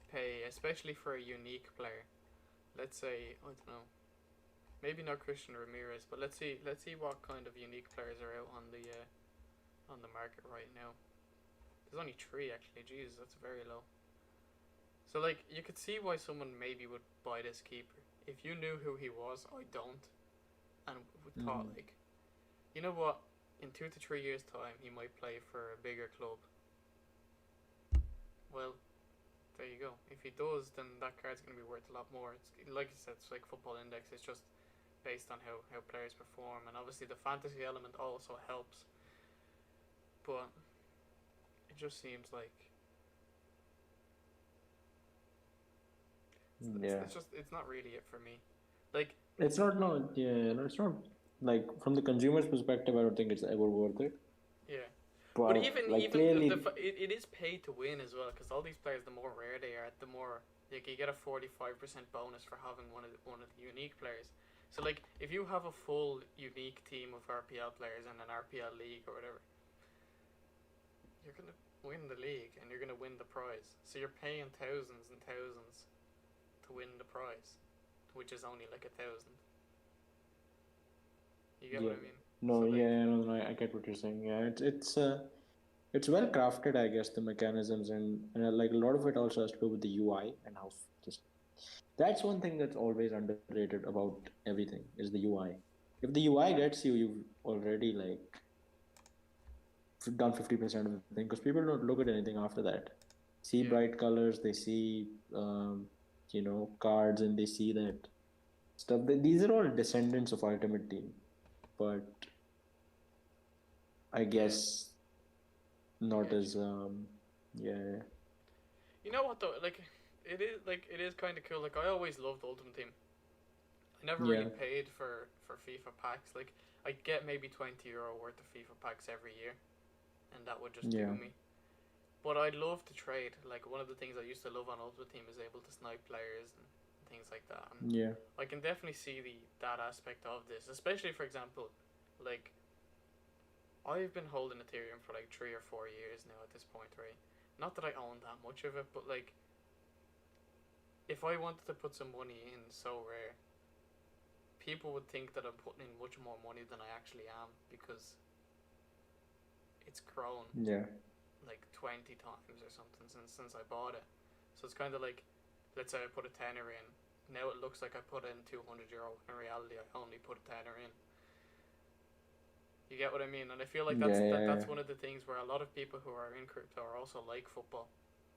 pay, especially for a unique player. Let's say, I don't know, maybe not Christian Ramirez, but let's see what kind of unique players are out on the market right now. There's only 3 actually. Jesus, that's very low. So like, you could see why someone maybe would buy this keeper. If you knew who he was, I don't, and would thought like, you know what, in 2 to 3 years time he might play for a bigger club. Well, there you go. If he does, then that card's going to be worth a lot more. It's like you said, it's like football index. It's just based on how players perform, and obviously the fantasy element also helps. But it just seems like Yeah. it's not really it for me. Like It's not, no, yeah, no, it's not like from the consumer's perspective, I don't think it's ever worth it. yeah, but But like clearly, it is paid to win as well because all these players, the more rare they are, the more like you get a 45% bonus for having one of the unique players. So like if you have a full unique team of RPL players in an RPL league or whatever, you're gonna win the league and you're gonna win the prize. So you're paying thousands and thousands to win the prize, which is only like 1,000. You get yeah, what I mean? no, So like, yeah, no, no, I get what you're saying. Yeah, it's well crafted, I guess, the mechanisms and like a lot of it also has to do with the UI and how just that's one thing that's always underrated about everything is the UI. If the UI gets you, you've already like done 50% of the thing because people don't look at anything after that. See yeah, bright colors, they see cards, and they see that stuff. These are all descendants of Ultimate Team, but I yeah, guess I not get as you. yeah, You know what though? It is kind of cool. Like I always loved Ultimate Team. I never yeah, really paid for FIFA packs. Like I'd get maybe €20 worth of FIFA packs every year, and that would just do yeah, me. But I'd love to trade. Like one of the things I used to love on Ultimate Team is able to snipe players and things like that. And yeah, I can definitely see that aspect of this, especially for example, like I've been holding Ethereum for like 3 or 4 years now at this point, right? Not that I own that much of it, but like if I wanted to put some money in SoRare, people would think that I'm putting in much more money than I actually am because it's grown yeah, like 20 times or something since I bought it. So it's kind of like, let's say I put a tenner in. Now it looks like I put in €200. In reality, I only put a tenner in. You get what I mean? And I feel like yeah, yeah, that's one of the things where a lot of people who are in crypto are also like football,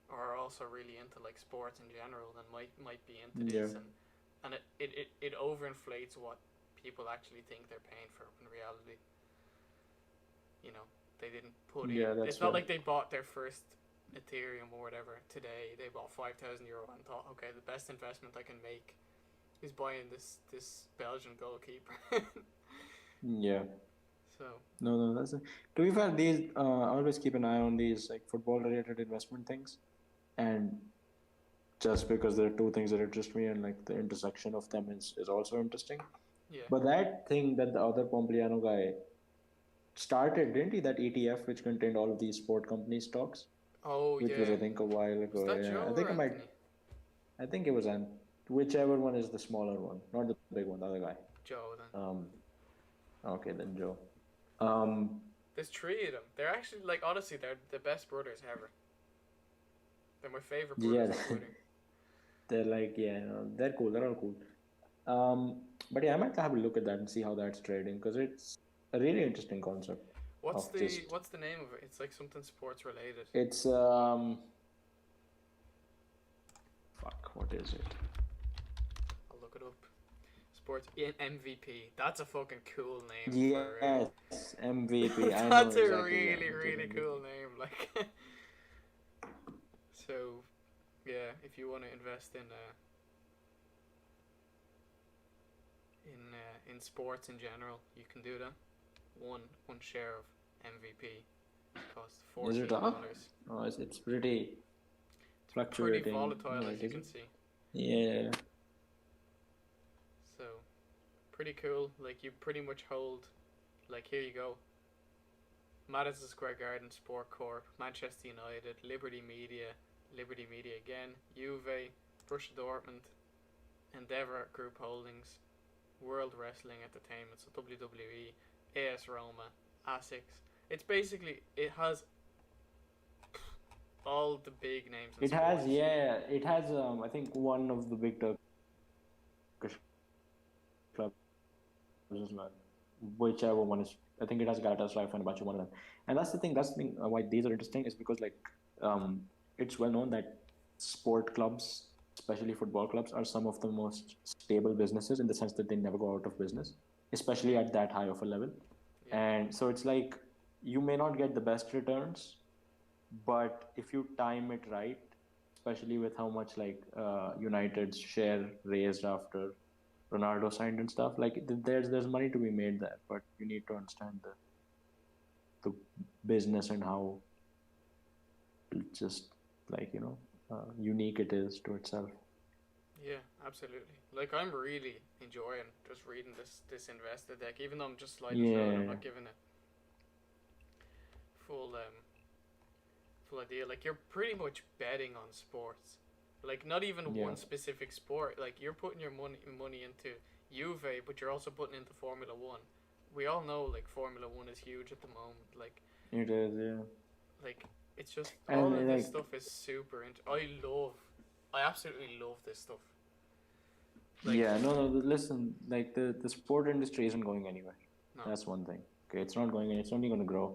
or are also really into like sports in general, and might be into yeah, yeah, this, and it overinflates what people actually think they're paying for in reality. You know, they didn't put in. yeah. It's That's not right. like they bought their first Ethereum or whatever today. They bought €5,000 and thought, okay, the best investment I can make is buying this Belgian goalkeeper. Yeah. So No, no, that's to be fair. These I always keep an eye on these like football related investment things, and just because there are two things that interest me, and like the intersection of them is also interesting. yeah. But that thing that the other Pompliano guy started, didn't he? That ETF which contained all of these sport company stocks, Oh which was yeah. I think a while Was ago. that Yeah, Joe I think or I might. Anthony? I think it was whichever one is the smaller one, not the big one, the other guy. Joe then. Okay, then Joe. Um, There's three of them. They're actually like honestly, they're the best brothers ever. They're my favorite brothers yeah, on Twitter. they're like yeah, no, they're cool. They're all cool. But yeah, I might have a look at that and see how that's trading because it's a really interesting concept of just What's the name of it? It's like something sports related. it's fuck, what is it? I'll look it up. Sports MVP. That's a fucking cool name for. Yes, MVP. I know That's a exactly. Yeah, really it's an really MVP. cool name. Like, so yeah, if you want to invest in sports in general, you can do that. One share of MVP costs Is it up? $14. Oh, it's pretty It's pretty fluctuating. volatile, as Like, you is can it? see. Yeah. So pretty cool. Like you pretty much hold. Like here you go. Madison Square Garden Sport Corp, Manchester United, Liberty Media again, Juve, Borussia Dortmund, Endeavour Group Holdings, World Wrestling Entertainment, so WWE, AS Roma, ASICS. It's basically it has all the big names in It has, sports. yeah, it has. I think one of the big Turkish clubs as well. Whichever one is, I think it has Galatasaray, Fenerbahce, one of them. And that's the thing. That's the thing. Why these are interesting is because like, it's well known that sport clubs, especially football clubs, are some of the most stable businesses in the sense that they never go out of business, especially at that high of a level. Yeah. And so it's like you may not get the best returns, but if you time it right, especially with how much like United's share raised after Ronaldo signed and stuff, like there's money to be made there, but you need to understand the business and how just like unique it is to itself. Yeah, absolutely. Like I'm really enjoying just reading this investor deck, even though I'm just sliding through it. I'm Yeah, not giving it full full idea. Like you're pretty much betting on sports. Like not even yeah, one specific sport. Like you're putting your money into Juve, but you're also putting into Formula One. We all know like Formula One is huge at the moment. it is. Yeah, Like it's just all of and this like stuff is super. I absolutely love this stuff. Like yeah, no. Listen, like the sport industry isn't going anywhere. no, That's one thing. Okay, it's not going. It's only going to grow.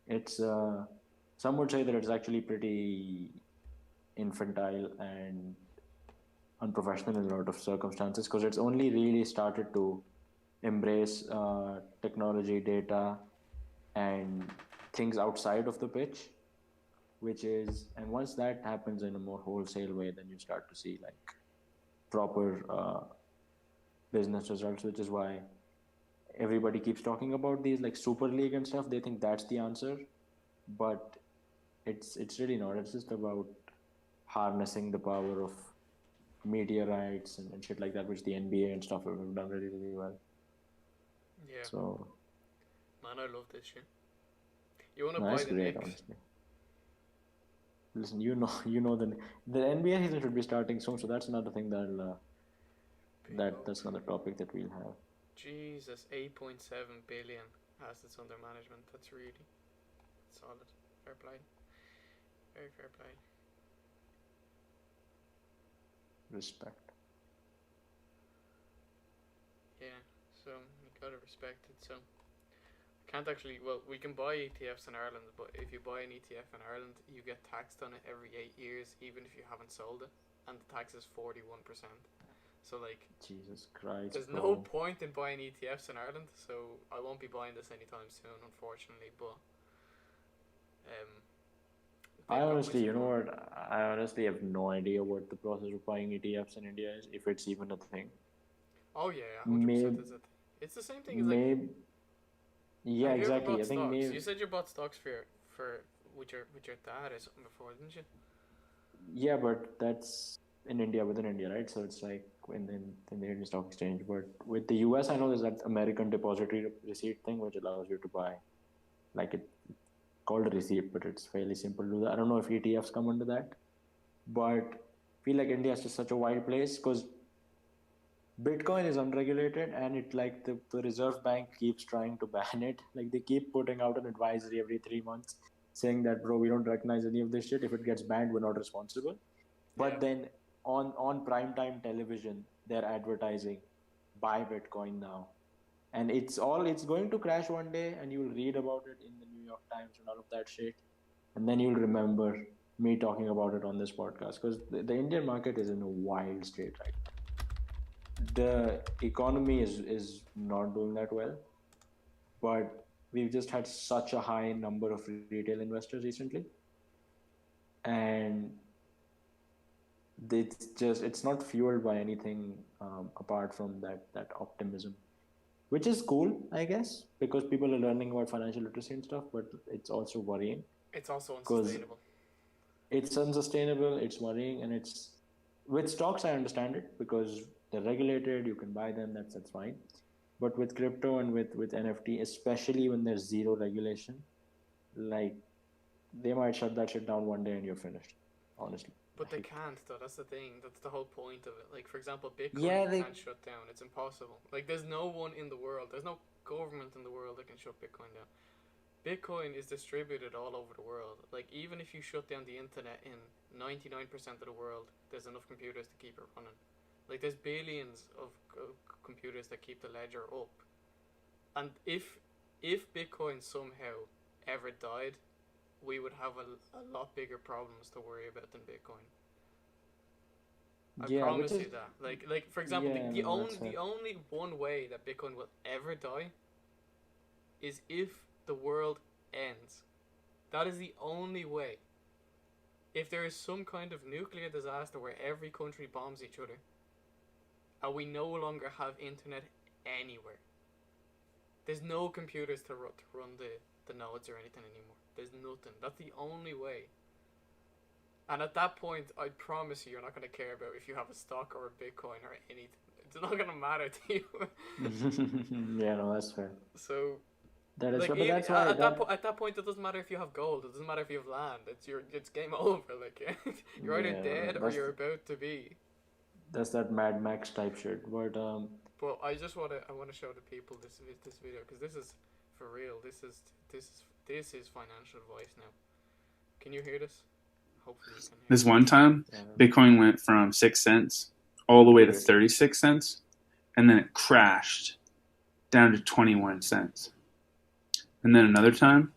It's some would say that it's actually pretty infantile and unprofessional in a lot of circumstances because it's only really started to embrace technology, data, and things outside of the pitch, which is, and once that happens in a more wholesale way, then you start to see like proper business results, which is why everybody keeps talking about these like super league and stuff. They think that's the answer, but it's really not. It's just about harnessing the power of media rights and shit like that, which the NBA and stuff have done really well. yeah, So man, I love this shit. You wanna no, buy that's the great, Knicks? honestly. Listen, you know the NBA season should be starting soon, so that's another thing Big up. that's another topic that we'll have. Jesus, 8.7 billion assets under management. That's really solid. Fair play. Very fair play. Respect. Yeah, so you gotta respect it. So can't actually. Well, we can buy ETFs in Ireland, but if you buy an ETF in Ireland, you get taxed on it every 8 years, even if you haven't sold it, and the tax is 41%. So like, Jesus Christ, there's no bro. point in buying ETFs in Ireland. So I won't be buying this anytime soon, unfortunately. But um, I they've got my honestly, you know support. what? I honestly have no idea what the process of buying ETFs in India is, if it's even a thing. Oh yeah, 100% Maybe, is it. It's the same thing as like. maybe, yeah, Have you ever exactly. bought I think stocks? maybe, You said you bought stocks for with your dad or something before, didn't you? yeah, but that's in India within India, right? So it's like in the Indian Stock Exchange. But with the US, I know there's that American Depository Receipt thing, which allows you to buy, like it called a receipt, but it's fairly simple to do that. I don't know if ETFs come under that, but I feel like India is just such a wild place because Bitcoin is unregulated and it like the Reserve Bank keeps trying to ban it. Like they keep putting out an advisory every 3 months saying that bro, we don't recognize any of this shit. If it gets banned, we're not responsible. Yeah. But then on primetime television, they're advertising buy Bitcoin now. And it's going to crash one day and you'll read about it in the New York Times and all of that shit. And then you'll remember me talking about it on this podcast because the Indian market is in a wild state right now. The economy is not doing that well, but we've just had such a high number of retail investors recently, and it's not fueled by anything apart from that optimism, which is cool, I guess, because people are learning about financial literacy and stuff. But it's also worrying It's also because unsustainable. it's unsustainable, it's worrying, and it's with stocks. I understand it because they're regulated. You can buy them. That's fine. But with crypto and with NFT, especially when there's zero regulation, like they might shut that shit down one day and you're finished. Honestly, But they like can't though. That's the thing. That's the whole point of it. Like for example, Bitcoin yeah, you they can't shut down. It's impossible. Like there's no one in the world. There's no government in the world that can shut Bitcoin down. Bitcoin is distributed all over the world. Like even if you shut down the internet in 99% of the world, there's enough computers to keep it running. Like there's billions of computers that keep the ledger up. And if Bitcoin somehow ever died, we would have a lot bigger problems to worry about than Bitcoin. I Yeah, which promise is you that. Like for example, yeah, no, that's fair. the only one way that Bitcoin will ever die is if the world ends. That is the only way. If there is some kind of nuclear disaster where every country bombs each other, and we no longer have internet anywhere, there's no computers to run the nodes or anything anymore. There's nothing. That's the only way. And at that point, I promise you're not going to care about if you have a stock or a Bitcoin or anything. It's not going to matter to you. Yeah, no, that's fair. So, That is like, fair, but that's why that at that point, it doesn't matter if you have gold. It doesn't matter if you have land. It's game over. Like, you're either yeah, dead or you're about to be. that's that Mad Max type shit. But But I want to show the people this video because this is for real. This is financial advice now. Can you hear this? Hopefully you can hear. This one time, yeah, Bitcoin went from 6 cents all the way to Weird. 36 cents, and then it crashed down to 21 cents. And then another time,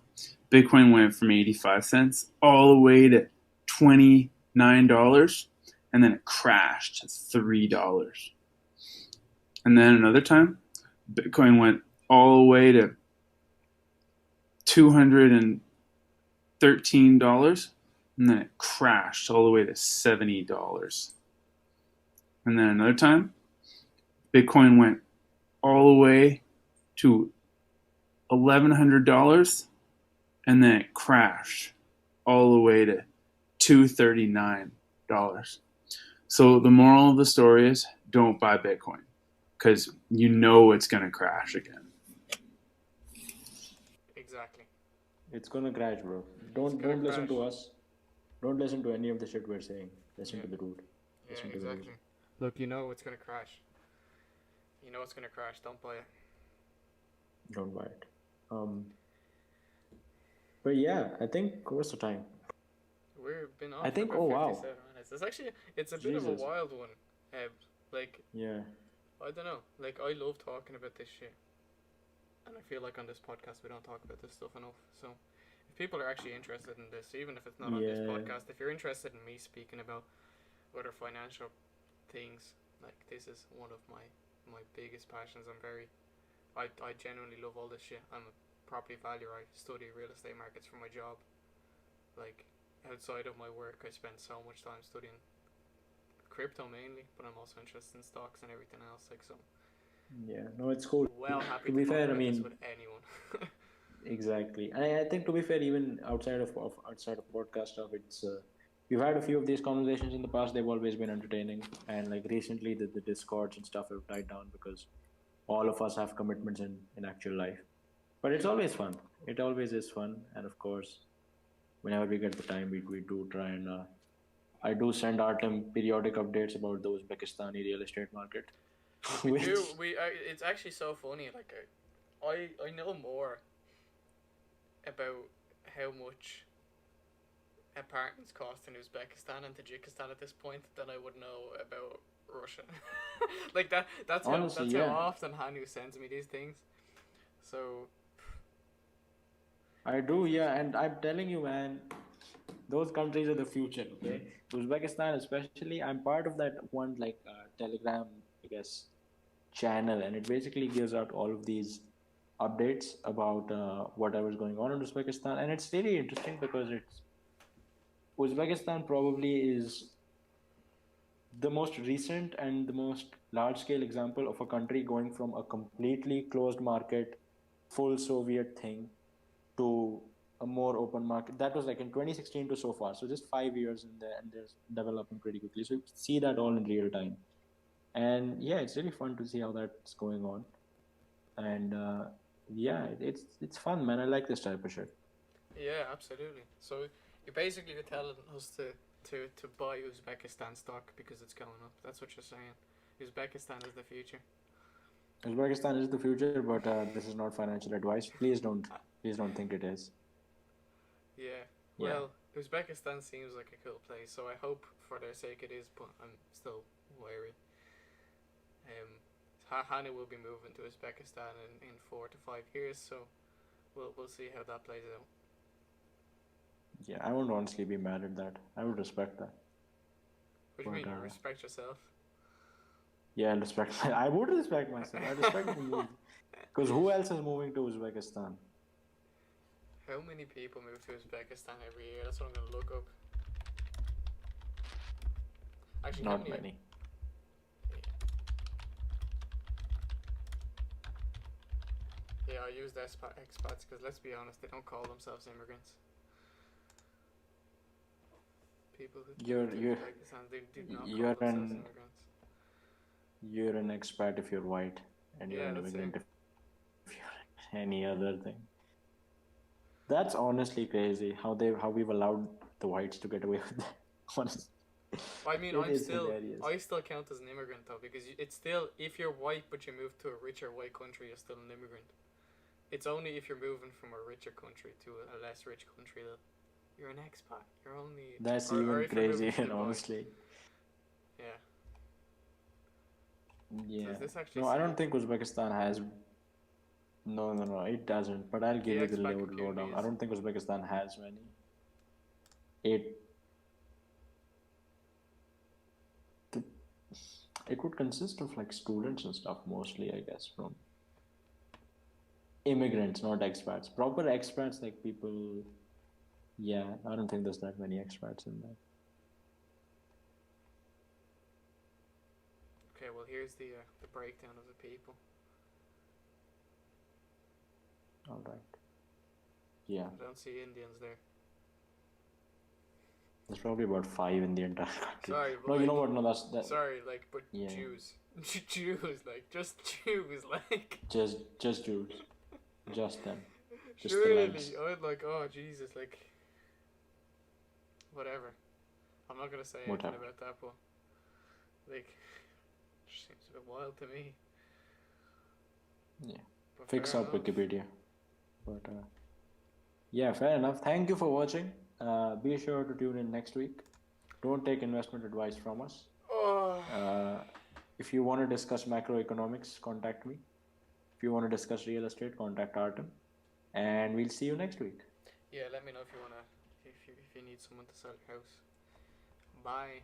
Bitcoin went from 85 cents all the way to $29, and then it crashed to $3. And then another time, Bitcoin went all the way to $213, and then it crashed all the way to $70. And then another time, Bitcoin went all the way to $1,100, and then it crashed all the way to $239. So the moral of the story is don't buy Bitcoin because you know it's going to crash again. Exactly. it's gonna crash, bro. Don't listen to us. Don't listen to any of the shit we're saying. Listen to the root. Yeah, Listen to the exactly. Look, you know it's gonna crash. You know it's gonna crash. Don't buy it. Don't buy it. But yeah, I think what's the time? We've been on I for think. about Oh wow. 57 minutes. It's a bit of a Jesus. wild one. Like Yeah. I don't know. Like I love talking about this shit, and I feel like on this podcast we don't talk about this stuff enough. So if people are actually interested in this, even if it's not on this Yeah. podcast, if you're interested in me speaking about other financial things, like this is one of my biggest passions. I genuinely love all this shit. I'm a property valuer. I study real estate markets for my job. Like outside of my work, I spend so much time studying crypto mainly, but I'm also interested in stocks and everything else. Like so, Yeah. No, it's cool. well happy To to be talk fair, I about this mean, with anyone. exactly. And I think to be fair, even outside of podcast stuff, it's we've had a few of these conversations in the past. They've always been entertaining, and like recently, the discords and stuff have died down because all of us have commitments in actual life. But it's always fun. It always is fun, and of course, whenever we get the time, we do try and. I do send Artem periodic updates about the Uzbekistani real estate market. We Which do. It's actually so funny. Like I know more about how much apartments cost in Uzbekistan and Tajikistan at this point than I would know about Russia. Like that's honestly, how yeah, often Hanu sends me these things. So I do, yeah, and I'm telling you, man, those countries are the future. Okay, Uzbekistan, especially, I'm part of that one like Telegram, I guess, channel, and it basically gives out all of these updates about whatever's going on in Uzbekistan, and it's really interesting because it's Uzbekistan probably is the most recent and the most large scale example of a country going from a completely closed market, full Soviet thing to a more open market. That was like in 2016 to so far. So just 5 years in there, and they're developing pretty quickly. So you see that all in real time. And yeah, it's really fun to see how that's going on. And yeah, it's fun, man. I like this type of shit. yeah, absolutely. So you're basically telling us to buy Uzbekistan stock because it's going up. That's what you're saying. Uzbekistan is the future. Uzbekistan is the future, but this is not financial advice. Please don't think it is. Yeah. Yeah. Well, Uzbekistan seems like a cool place, so I hope for their sake it is, but I'm still wary. Hanu will be moving to Uzbekistan in 4 to 5 years, so we'll see how that plays out. Yeah, I won't honestly be mad at that. I would respect that. What do you But mean? Respect yourself? yeah, I would respect myself. I respect the move. Because who else is moving to Uzbekistan? How many people move to Uzbekistan every year? That's what I'm gonna look up. Actually, how Not many? many. Yeah, I use the expats because let's be honest, they don't call themselves immigrants. People who You're move to you're Uzbekistan, they do not call you're themselves an immigrants. you're an expat if you're white, and you're Yeah, an that's it. immigrant if you're any other thing. That's honestly crazy how we've allowed the whites to get away with that. Honestly, I mean, it is hilarious. I still count as an immigrant though because it's still if you're white but you move to a richer white country, you're still an immigrant. It's only if you're moving from a richer country to a less rich country that you're an expat. You're only That's or even if you're moving to crazier, Dubai. honestly. Yeah. Yeah. So is this actually No, I don't think Uzbekistan has. No, it doesn't. But I'll give you the expat lowdown. community I is- don't think Uzbekistan has many. It the, it would consist of like students and stuff mostly, I guess, from immigrants, not expats. Proper expats, like people. Yeah, I don't think there's that many expats in there. Okay, well here's the breakdown of the people. All right. Yeah, I don't see Indians there. there's probably about 5 in the entire country. Sorry, but No, like, you know what? No, that's that. sorry, like, but Yeah. Jews, Jews, like, just Jews, like. Just Jews, just them. Just the Surely, legs. I'd like, oh Jesus, like, whatever. I'm not gonna say anything Whatever. about that, but like, just seems a bit wild to me. Yeah. But Fix fair up enough. Wikipedia. But yeah, fair enough. Thank you for watching. Be sure to tune in next week. Don't take investment advice from us. Oh. If you want to discuss macroeconomics, contact me. If you want to discuss real estate, contact Artem. And we'll see you next week. Yeah, let me know if you wanna, if you need someone to sell your house. Bye.